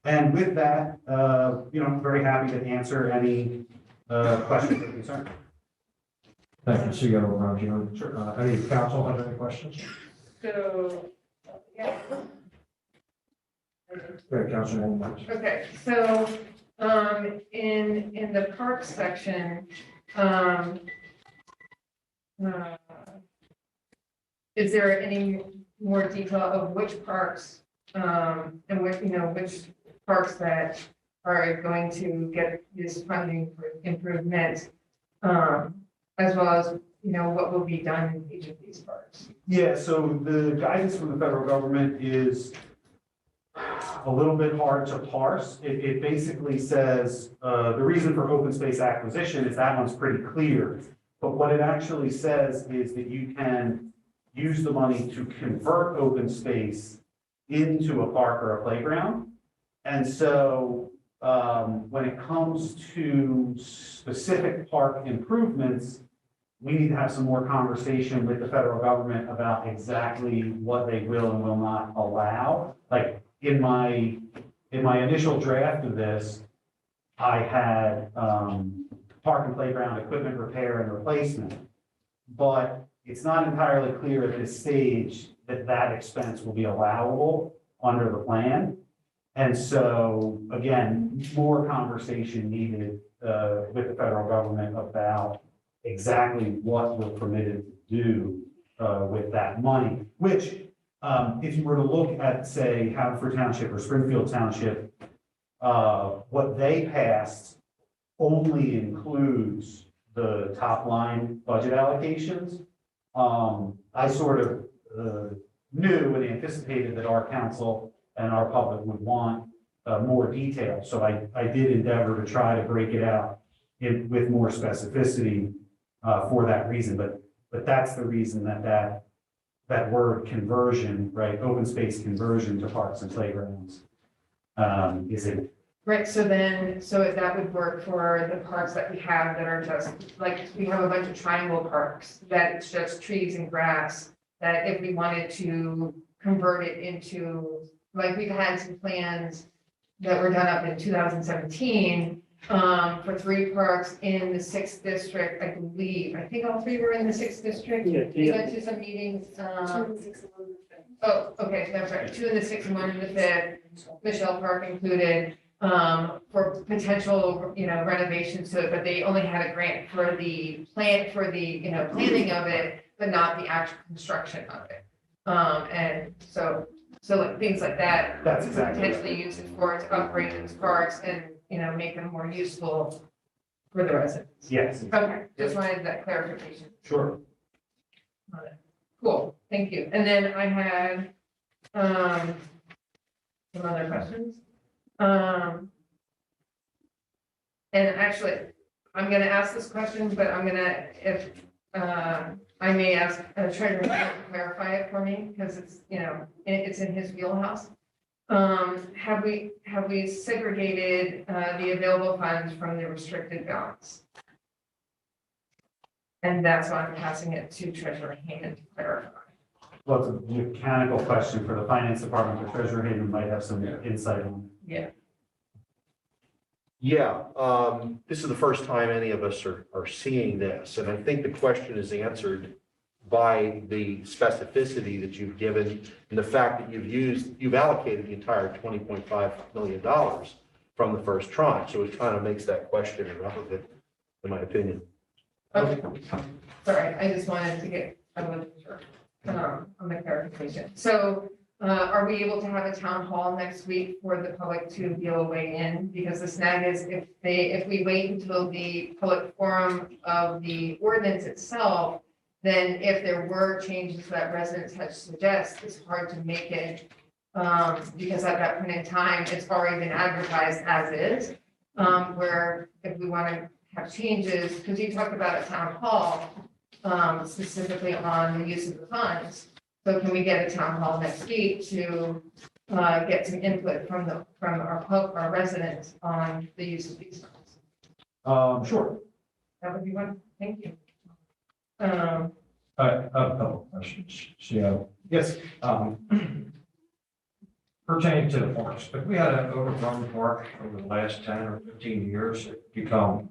And with that, I'm very happy to answer any questions or concerns.
Thank you, CEO Rongione. Sure. Any council have any questions?
So, yeah.
Good, Councilman.
Okay, so, in the park section, is there any more detail of which parks, and which parks that are going to get this funding for improvement, as well as, what will be done in each of these parks?
Yeah, so the guidance from the federal government is a little bit hard to parse. It basically says, the reason for open space acquisition is that one's pretty clear. But what it actually says is that you can use the money to convert open space into a park or a playground. And so when it comes to specific park improvements, we need to have some more conversation with the federal government about exactly what they will and will not allow. Like in my initial draft of this, I had park and playground equipment repair and replacement. But it's not entirely clear at this stage that that expense will be allowable under the plan. And so, again, more conversation needed with the federal government about exactly what we're permitted to do with that money, which if you were to look at, say, Haverford Township or Springfield Township, what they passed only includes the top line budget allocations. I sort of knew and anticipated that our council and our public would want more detail. So I did endeavor to try to break it out with more specificity for that reason. But that's the reason that word conversion, right, open space conversion to parks and playgrounds is in.
Right, so that would work for the parks that we have that are just, like, we have a bunch of triangle parks that it's just trees and grass. That if we wanted to convert it into, like, we've had some plans that were done up in 2017 for 3 parks in the 6th district, I believe. I think all 3 were in the 6th district.
Yeah,
We went to some meetings. Oh, okay, that's right. 2 in the 6th and 1 in the 5th. Michelle Park included for potential, renovations to it, but they only had a grant for the planning of it, but not the actual construction of it. And so like things like that.
That's exactly right.
Potentially use it to upgrade those parks and, make them more useful for the residents.
Yes.
Okay, just wanted that clarification.
Sure.
Cool, thank you. And then I had, some other questions. And actually, I'm gonna ask this question, but I'm gonna, if, I may ask Treasurer to clarify it for me, because it's, it's in his wheelhouse. Have we segregated, the available funds from the restricted balance? And that's why I'm passing it to Treasurer Hayden to clarify.
Well, it's a mechanical question for the finance department, but Treasurer Hayden might have some insight on.
Yeah.
Yeah, this is the first time any of us are seeing this, and I think the question is answered by the specificity that you've given and the fact that you've allocated the entire $20.5 million from the first tranche, so it kind of makes that question irrelevant, in my opinion.
Okay, sorry, I just wanted to get, I wasn't sure, on the clarification. So, are we able to have a town hall next week for the public to be able to weigh in? Because the snag is if we wait until the public forum of the ordinance itself, then if there were changes that residents had to suggest, it's hard to make it. Because at that point in time, it's already been advertised as is. Where if we want to have changes, because you talked about a town hall, specifically on the use of the funds. So can we get a town hall next week to get some input from our residents on the use of these funds?
Sure.
That would be one. Thank you.
I have a couple of questions. So,
yes.
Pertaining to the parks, if we had an overgrown park over the last 10 or 15 years, it become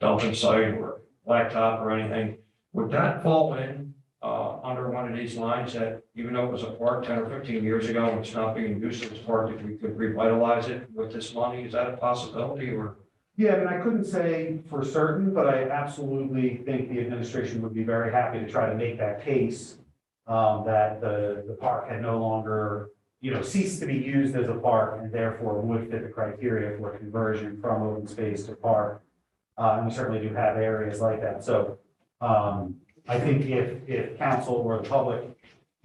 dumping site or blacktop or anything, would that fall in under one of these lines that even though it was a park 10 or 15 years ago, it's not being used as a park, if we could revitalize it with this money, is that a possibility or?
Yeah, I mean, I couldn't say for certain, but I absolutely think the administration would be very happy to try to make that case that the park had no longer, ceased to be used as a park and therefore would fit the criteria for conversion from open space to park. And we certainly do have areas like that. So I think if council or the public,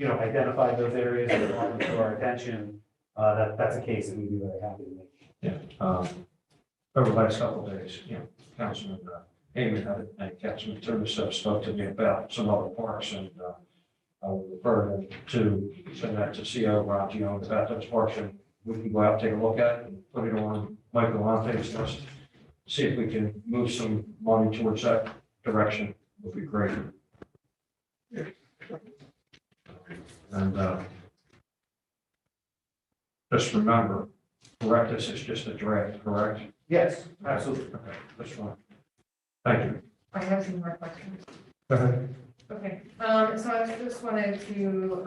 identified those areas and brought them to our attention, that's a case that we'd be very happy to make.
Yeah. Over the last couple of days, Councilman Amy and Councilman Turner spoke to me about some other parks, and I will refer them to send that to CO Rob, about those parks, and we can go out and take a look at it and put it on Michael Lante's list. See if we can move some money towards that direction. Would be great. And just remember, correct, this is just a draft, correct?
Yes, absolutely.
Okay, that's fine. Thank you.
I have some more questions.
Go ahead.
Okay, so I just wanted to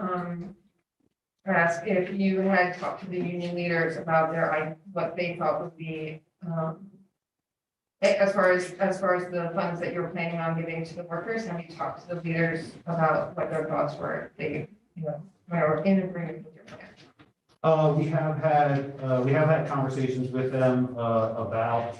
ask if you had talked to the union leaders about what they thought would be as far as the funds that you're planning on giving to the workers. Have you talked to the leaders about what their thoughts were? If they, or in agreement with your plan?
We have had conversations with them, about,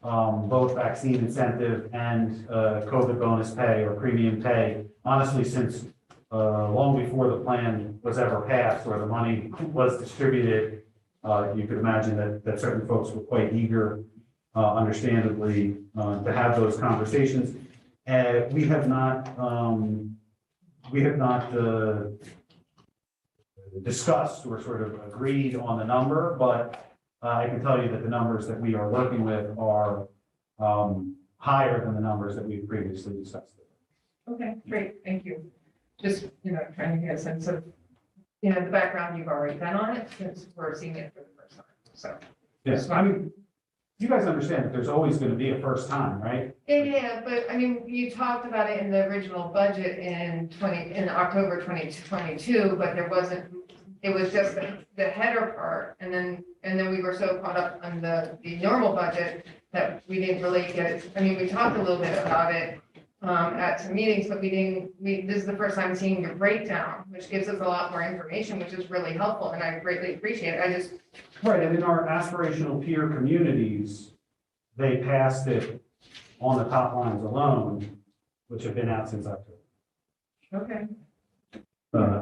both vaccine incentive and, COVID bonus pay or premium pay. Honestly, since, long before the plan was ever passed or the money was distributed, you could imagine that certain folks were quite eager, understandably, to have those conversations. We have not, discussed or sort of agreed on the number, but I can tell you that the numbers that we are working with are higher than the numbers that we've previously discussed.
Okay, great, thank you. Just, trying to get a sense of, the background you've already been on it since we're seeing it for the first time, so.
Yes, I mean, you guys understand that there's always going to be a first time, right?
Yeah, but I mean, you talked about it in the original budget in October 2022, but there wasn't, it was just the header part. And then we were so caught up on the normal budget that we didn't really get it. I mean, we talked a little bit about it at some meetings, but this is the first time seeing your breakdown, which gives us a lot more information, which is really helpful. And I greatly appreciate it.
Right, and in our aspirational peer communities, they passed it on the top lines alone, which have been out since October.
Okay.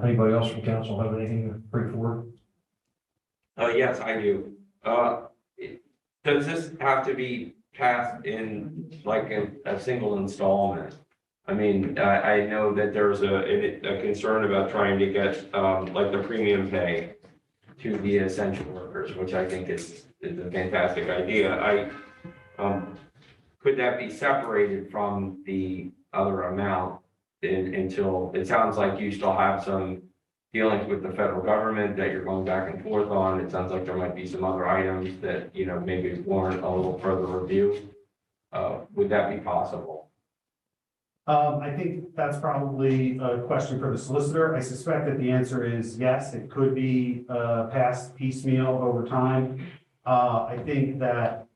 Anybody else from council have anything to bring forward?
Yes, I do. Does this have to be passed in like a single installment? I mean, I know that there's a concern about trying to get, like the premium pay to the essential workers, which I think is a fantastic idea. Could that be separated from the other amount until, it sounds like you still have some dealings with the federal government that you're going back and forth on. It sounds like there might be some other items that, maybe warrant a little further review. Would that be possible?
I think that's probably a question for the solicitor. I suspect that the answer is yes, it could be passed piecemeal over time. I think that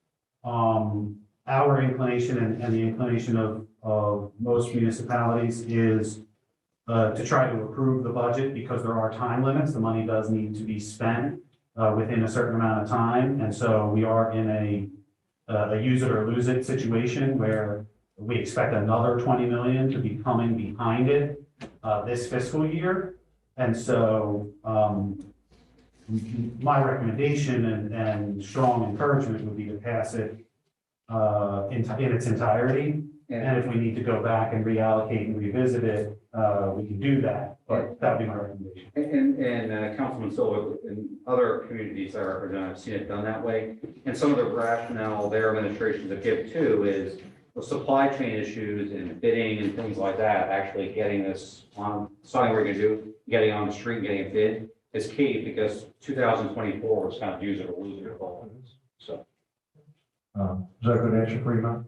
our inclination and the inclination of most municipalities is to try to approve the budget because there are time limits. The money does need to be spent within a certain amount of time. And so we are in a use it or lose it situation where we expect another 20 million to be coming behind it this fiscal year. And so my recommendation and strong encouragement would be to pass it in its entirety. And if we need to go back and reallocate and revisit it, we can do that, but that would be my recommendation.
And Councilman Silva, in other communities I represent, I've seen it done that way. And some of the rationale their administrations have given too is the supply chain issues and bidding and things like that, actually getting this on, something we're gonna do, getting on the street, getting it bid is key because 2024 was kind of use it or lose it. So.
Is that a good answer for you, man?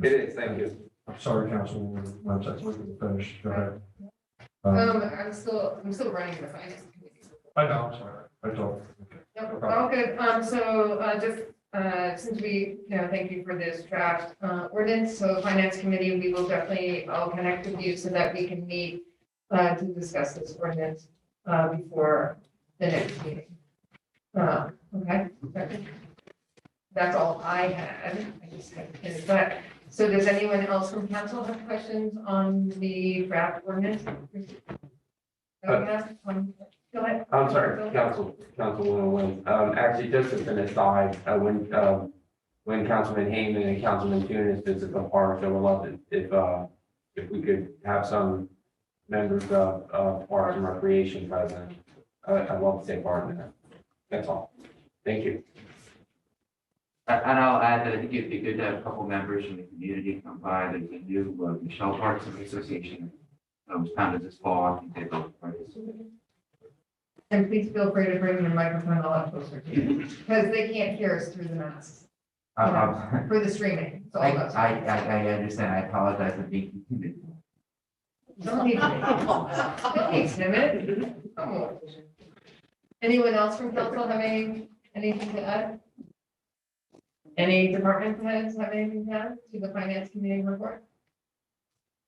It is, thank you.
I'm sorry, council, one second, we can finish. Go ahead.
I'm still running the finance committee.
I know, I'm sorry. I told.
Yep, all good. Since we, thank you for this draft ordinance. So finance committee, we will definitely, I'll connect with you so that we can meet to discuss this ordinance before the next meeting. Okay. That's all I had. I just had to finish that. So does anyone else from council have questions on the draft ordinance? Go ahead.
I'm sorry, Councilwoman Nguyen. Actually, just as an aside, when Councilman Heyman and Councilman Tunis visit the park, I would love it if we could have some members of Parks and Recreation present. I'd love to take part in that. That's all. Thank you.
And I'll add that I think it'd be good to have a couple members from the community come by. There's a new Michelle Parks Association that was founded this fall. I think they both participate.
And please feel free to bring your microphone a lot closer to you, because they can't hear us through the masks. For the streaming. It's all about-
I understand. I apologize for being timid.
Don't be timid. Oh. Anyone else from council have anything to add? Any department heads have anything to add to the finance committee report?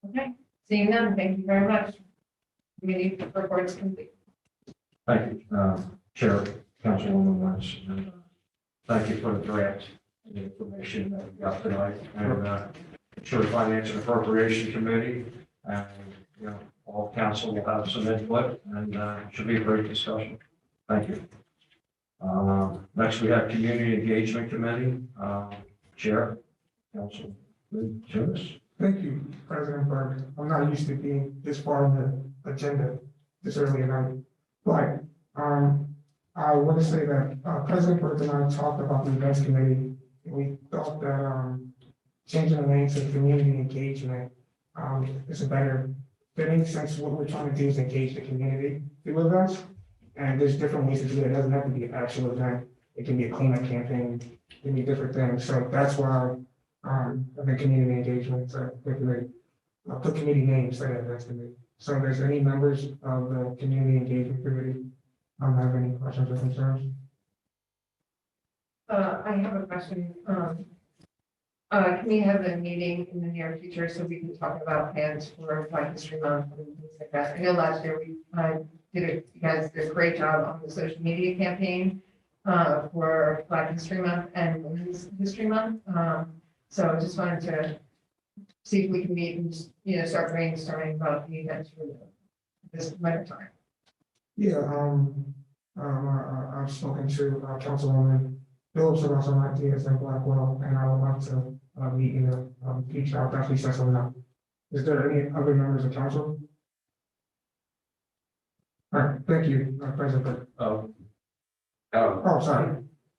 Okay, seeing none, thank you very much. Committee report is complete.
Thank you, Chair, Councilwoman Wentz. And, thank you for the draft and the information that we got tonight. And sure, Finance and Appropriation Committee, and, you know, all council will have some input, and should be a great discussion. Thank you. Next, we have Community Engagement Committee, Chair, Council. Jonas.
Thank you, President Burke. I'm not used to being this far in the agenda this early at night. But I want to say that President Burke and I talked about the events committee, and we thought that changing the name to community engagement is a better fitting, since what we're trying to do is engage the community through events. And there's different ways to do it. It doesn't have to be an actual event. It can be a cleanup campaign, it can be different things. So that's why the community engagement, the committee name instead of events committee. So if there's any members of the community engagement committee have any questions or concerns?
I have a question. Can we have a meeting in the near future so we can talk about plans for Black History Month and things like that? I know last year we you guys did a great job on the social media campaign for Black History Month and Women's History Month. So I just wanted to see if we can meet and just, start brainstorming about the events for this winter time.
Yeah, I've spoken to Councilwoman Phillips about some ideas in Blackwell, and I would like to meet in the future. I'll definitely set something up. Is there any other members of council? All right, thank you, President.
Oh,
Sorry.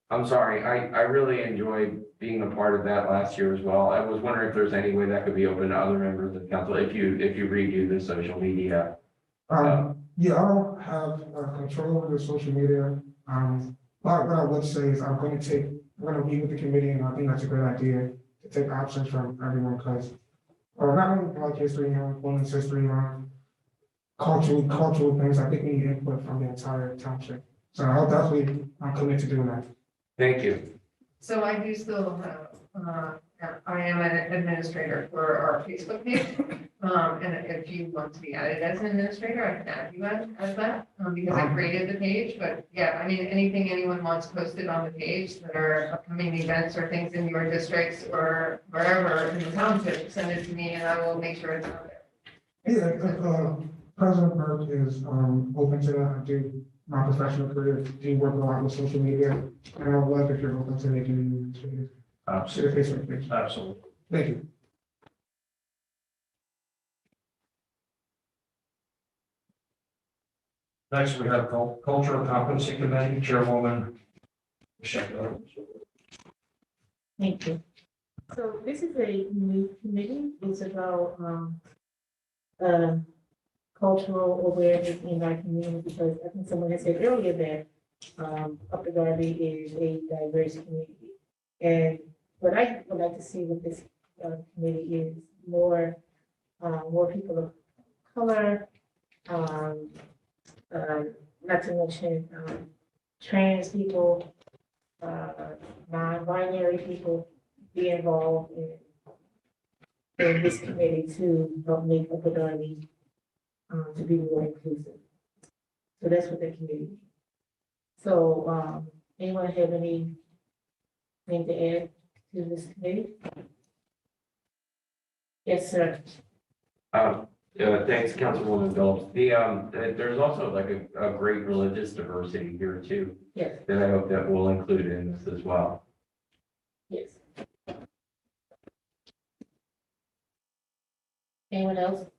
I'm sorry. I really enjoyed being a part of that last year as well. I was wondering if there's any way that could be open to other members of council if you redo the social media.
Yeah, I don't have control over the social media. But what I would say is I'm going to meet with the committee, and I think that's a great idea to take options from everyone, because, or not only Black History Month, Women's History Month, cultural things. I think we need input from the entire township. So I'll definitely commit to doing that.
Thank you.
So I do still have, I am an administrator for our Facebook page. And if you want to be added as an administrator, I can add you as that, because I created the page. But yeah, I mean, anything anyone wants posted on the page that are upcoming events or things in your districts or wherever in the township, send it to me and I will make sure it's out there.
Yeah, President Burke is open to that. I do my professional career, do work a lot with social media, and I would love if you're open to making it.
Absolutely. Absolutely.
Thank you.
Next, we have Cultural Competency Committee, Chairwoman Michelle.
Thank you. So this is a new committee. It's about cultural awareness in our community, because I think someone had said earlier that Upper Darby is a diverse community. And what I would like to see with this committee is more people of color, not to mention trans people, non-binary people be involved in this committee to help make Upper Darby to be more inclusive. So that's what the committee is. So anyone have anything to add to this committee? Yes, sir.
Thanks, Councilwoman Phillips. There's also like a great religious diversity here too.
Yes.
That I hope that we'll include in this as well.
Yes. Anyone else?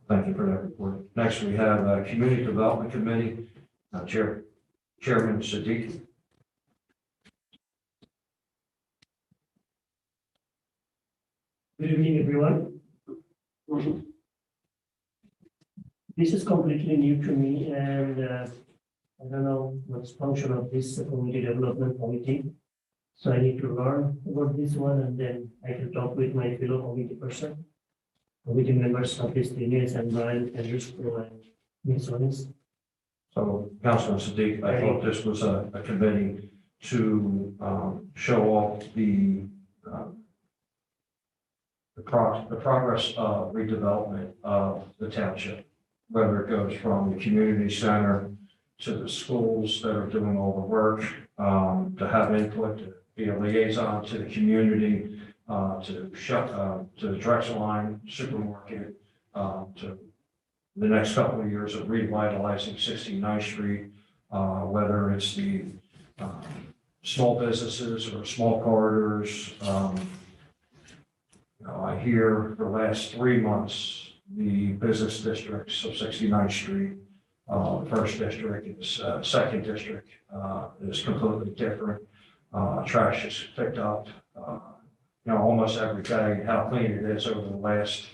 Thank you for that report. Next, we have Community Development Committee, Chairman Sadiq.
Good evening, everyone. This is completely new to me, and I don't know what's function of this community development committee. So I need to learn about this one, and then I can talk with my fellow committee members of this Inez and Brian and Risco and Ms. Onis.
So, Councilman Sadiq, I thought this was a committee to show off the the progress of redevelopment of the township, whether it goes from the community center to the schools that are doing all the work, to have input, to be a liaison to the community, to the Drexel Line supermarket, to the next couple of years of revitalizing 69th Street, whether it's the small businesses or small corridors. I hear the last 3 months, the business districts of 69th Street, first district, second district is completely different. Trash is picked up, almost every day, how clean it is over the last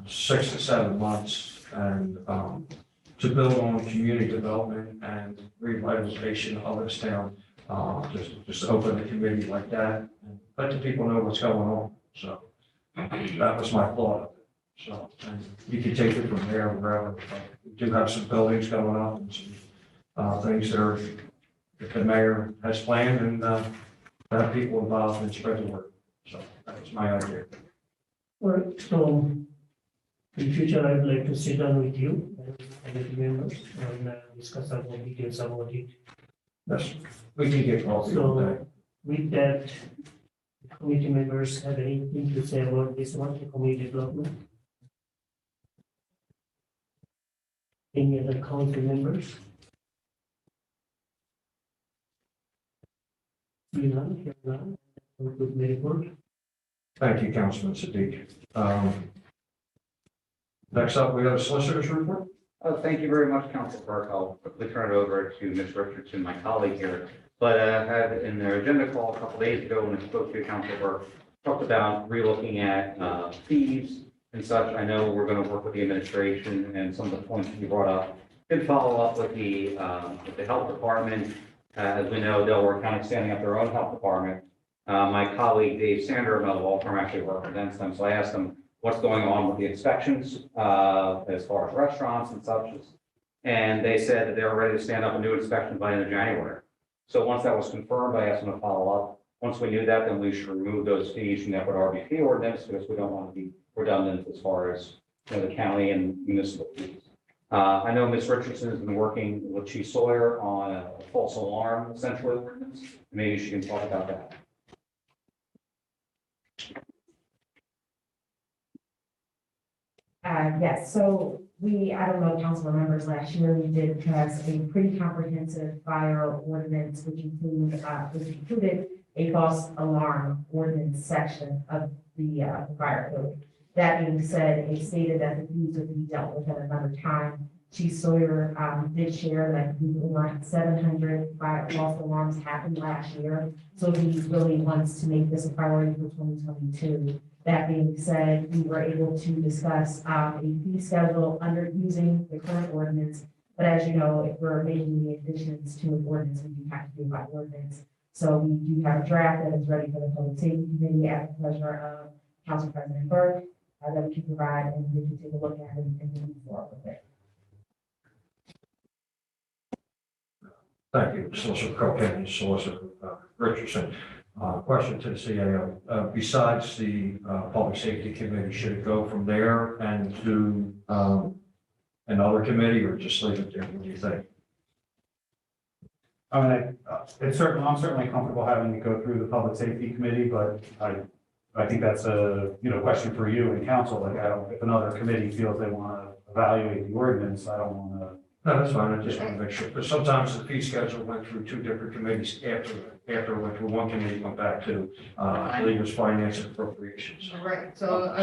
6 to 7 months. And to build on community development and revitalization of this town, just open a committee like that and let the people know what's going on. So that was my thought of it. So, and you can take it from there, wherever. We do have some buildings going up and some things that the mayor has planned, and have people involved and spread the word. So that's my idea.
Well, so in future, I would like to sit down with you and the members and discuss about details about it.
Yes, we can get all
So with that, committee members have anything to say about this one, the community development? Any other council members? Here none. Good report.
Thank you, Councilman Siddiq. Next up, we have a solicitor's report.
Thank you very much, Council Burke. I'll quickly turn it over to Ms. Richardson, my colleague here. But I had in their agenda call a couple days ago when I spoke to Council Burke, talked about relooking at fees and such. I know we're going to work with the administration and some of the points you brought up. Did follow up with the health department. As we know, Delaware County is standing up their own health department. My colleague Dave Sander, another law firm, actually represents them. So I asked them what's going on with the inspections as far as restaurants and such. And they said that they were ready to stand up and do inspections by the end of January. So once that was confirmed, I asked them to follow up. Once we knew that, then we should remove those fees from the upward RBP ordinance because we don't want to be redundant as far as the county and municipal fees. I know Ms. Richardson has been working with Chief Sawyer on a false alarm essentially ordinance. Maybe she can talk about that.
Yes, so I don't know, council members, last year we did pass a pretty comprehensive fire ordinance, which included a false alarm ordinance section of the fire code. That being said, it stated that the fees would be dealt with at another time. Chief Sawyer did share that over 700 false alarms happened last year. So he really wants to make this a priority for 2022. That being said, we were able to discuss a fee schedule under using the current ordinance. But as you know, if we're making the additions to an ordinance, we do have to do by ordinance. So we do have a draft that is ready for the Public Safety Committee at the pleasure of Council President Burke that we can provide, and we can take a look at it and move forward with it.
Thank you, Solicitor Cocaine, Solicitor Richardson. Question to the CAO. Besides the Public Safety Committee, should it go from there and to another committee, or just leave it there? What do you think?
I mean, I'm certainly comfortable having it go through the Public Safety Committee, but I think that's a, question for you and council. Like, if another committee feels they want to evaluate the ordinance, I don't want to.
No, that's fine. I just want to make sure, because sometimes the fee schedule went through 2 different committees after it went through one committee, went back to Legal Finance and Appropriations.
Right, so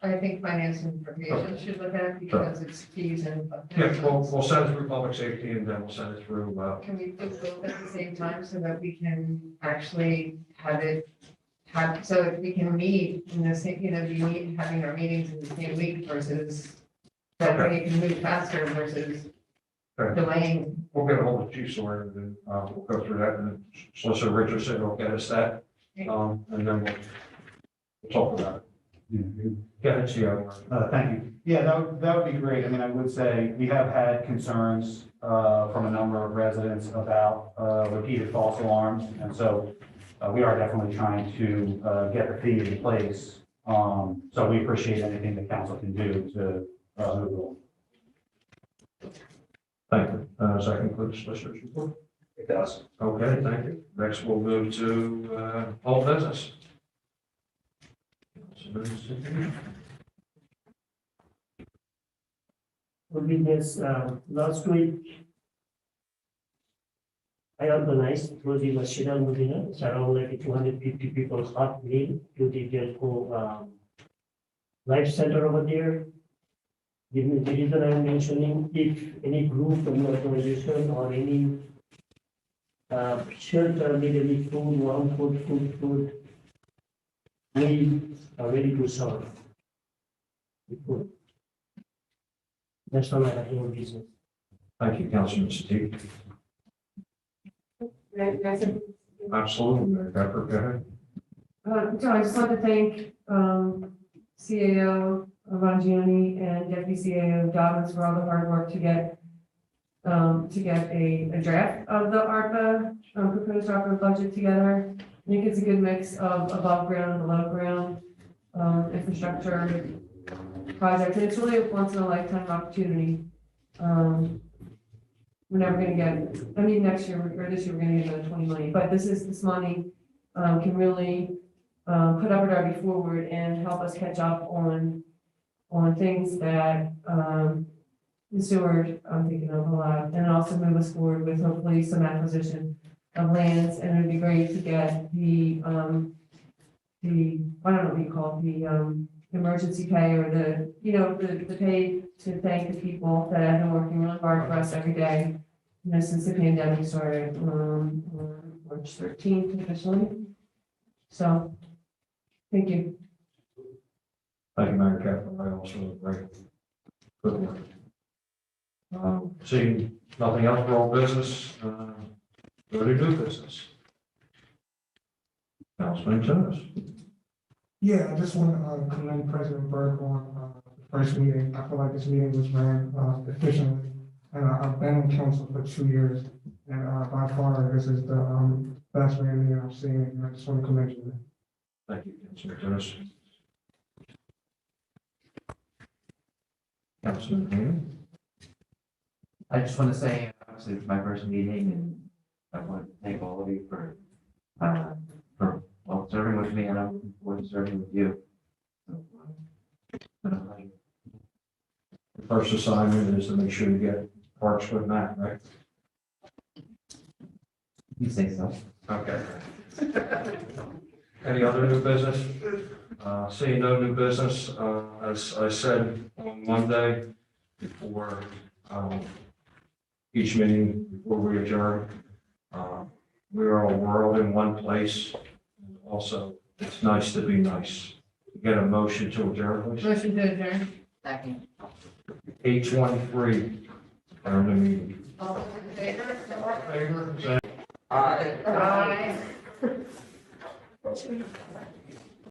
I think finance and appropriations should look at it because it's fees and.
Yeah, we'll send it through Public Safety and then we'll send it through.
Can we put both at the same time so that we can actually so that we can meet in the same, having our meetings in the same week versus that way you can move faster versus delaying.
We'll get a hold of Chief Sawyer and then we'll go through that, and then Solicitor Richardson will get us that. And then we'll talk about it. Go ahead, CEO.
Thank you. Yeah, that would be great. I mean, I would say we have had concerns from a number of residents about repeated false alarms. And so we are definitely trying to get the fee in place So we appreciate anything the council can do to move along.
Thank you. Does that conclude the solicitor's report?
It does.
Okay, thank you. Next, we'll move to whole business.
Only this, last week, I organized through the Mashida Mudina, it's around like 250 people hot meal to the Delco Life Center over there. The reason I'm mentioning, if any group, any organization or any shelter need any food, warm food, we are ready to serve. Food. That's all I have in business.
Thank you, Councilman Steve. Absolutely, Mayor Pepper, go ahead.
So I just want to thank, CAO Rangiani and Deputy CAO Dobbins for all the hard work to get a draft of the ARPA, proposed ARPA budget together. I think it's a good mix of above ground and below ground, infrastructure project, and it's really a once in a lifetime opportunity. We're never gonna get, I mean, next year or this year, we're gonna get another 20 million, but this money can really put Upper Darby forward and help us catch up on things that the Steward, I'm thinking of a lot, and also move us forward with hopefully some acquisition of lands, and it'd be great to get the, I don't know what you call it, the emergency pay or the pay to thank the people that have been working really hard for us every day, since the pandemic started, on March 13th officially. So, thank you.
Thank you, Mayor Pepper. I also agree. Good work. Seeing nothing else for all business, go to new business. Councilman Jones.
Yeah, I just want to commend President Burke on the first meeting. I feel like this meeting was ran efficiently. And I've been in council for 2 years, and by far, this is the best meeting I've seen, and I just want to commend you.
Thank you, Councilman Jones. Councilman Hayden.
I just want to say, obviously, it's my first meeting, and I want to thank all of you for well, serving with me, and I'm looking forward to serving with you. So, it's been a pleasure.
The first assignment is to make sure you get parks with Matt, right?
You say so.
Okay. Any other new business? Seeing no new business, as I said on Monday before each meeting, before we adjourn, we are a world in one place. And also, it's nice to be nice. Get a motion to adjourn, please.
Motion to adjourn.
Second.
8:23, adjourn the meeting.
All in favor?
Favor? Say
Aye.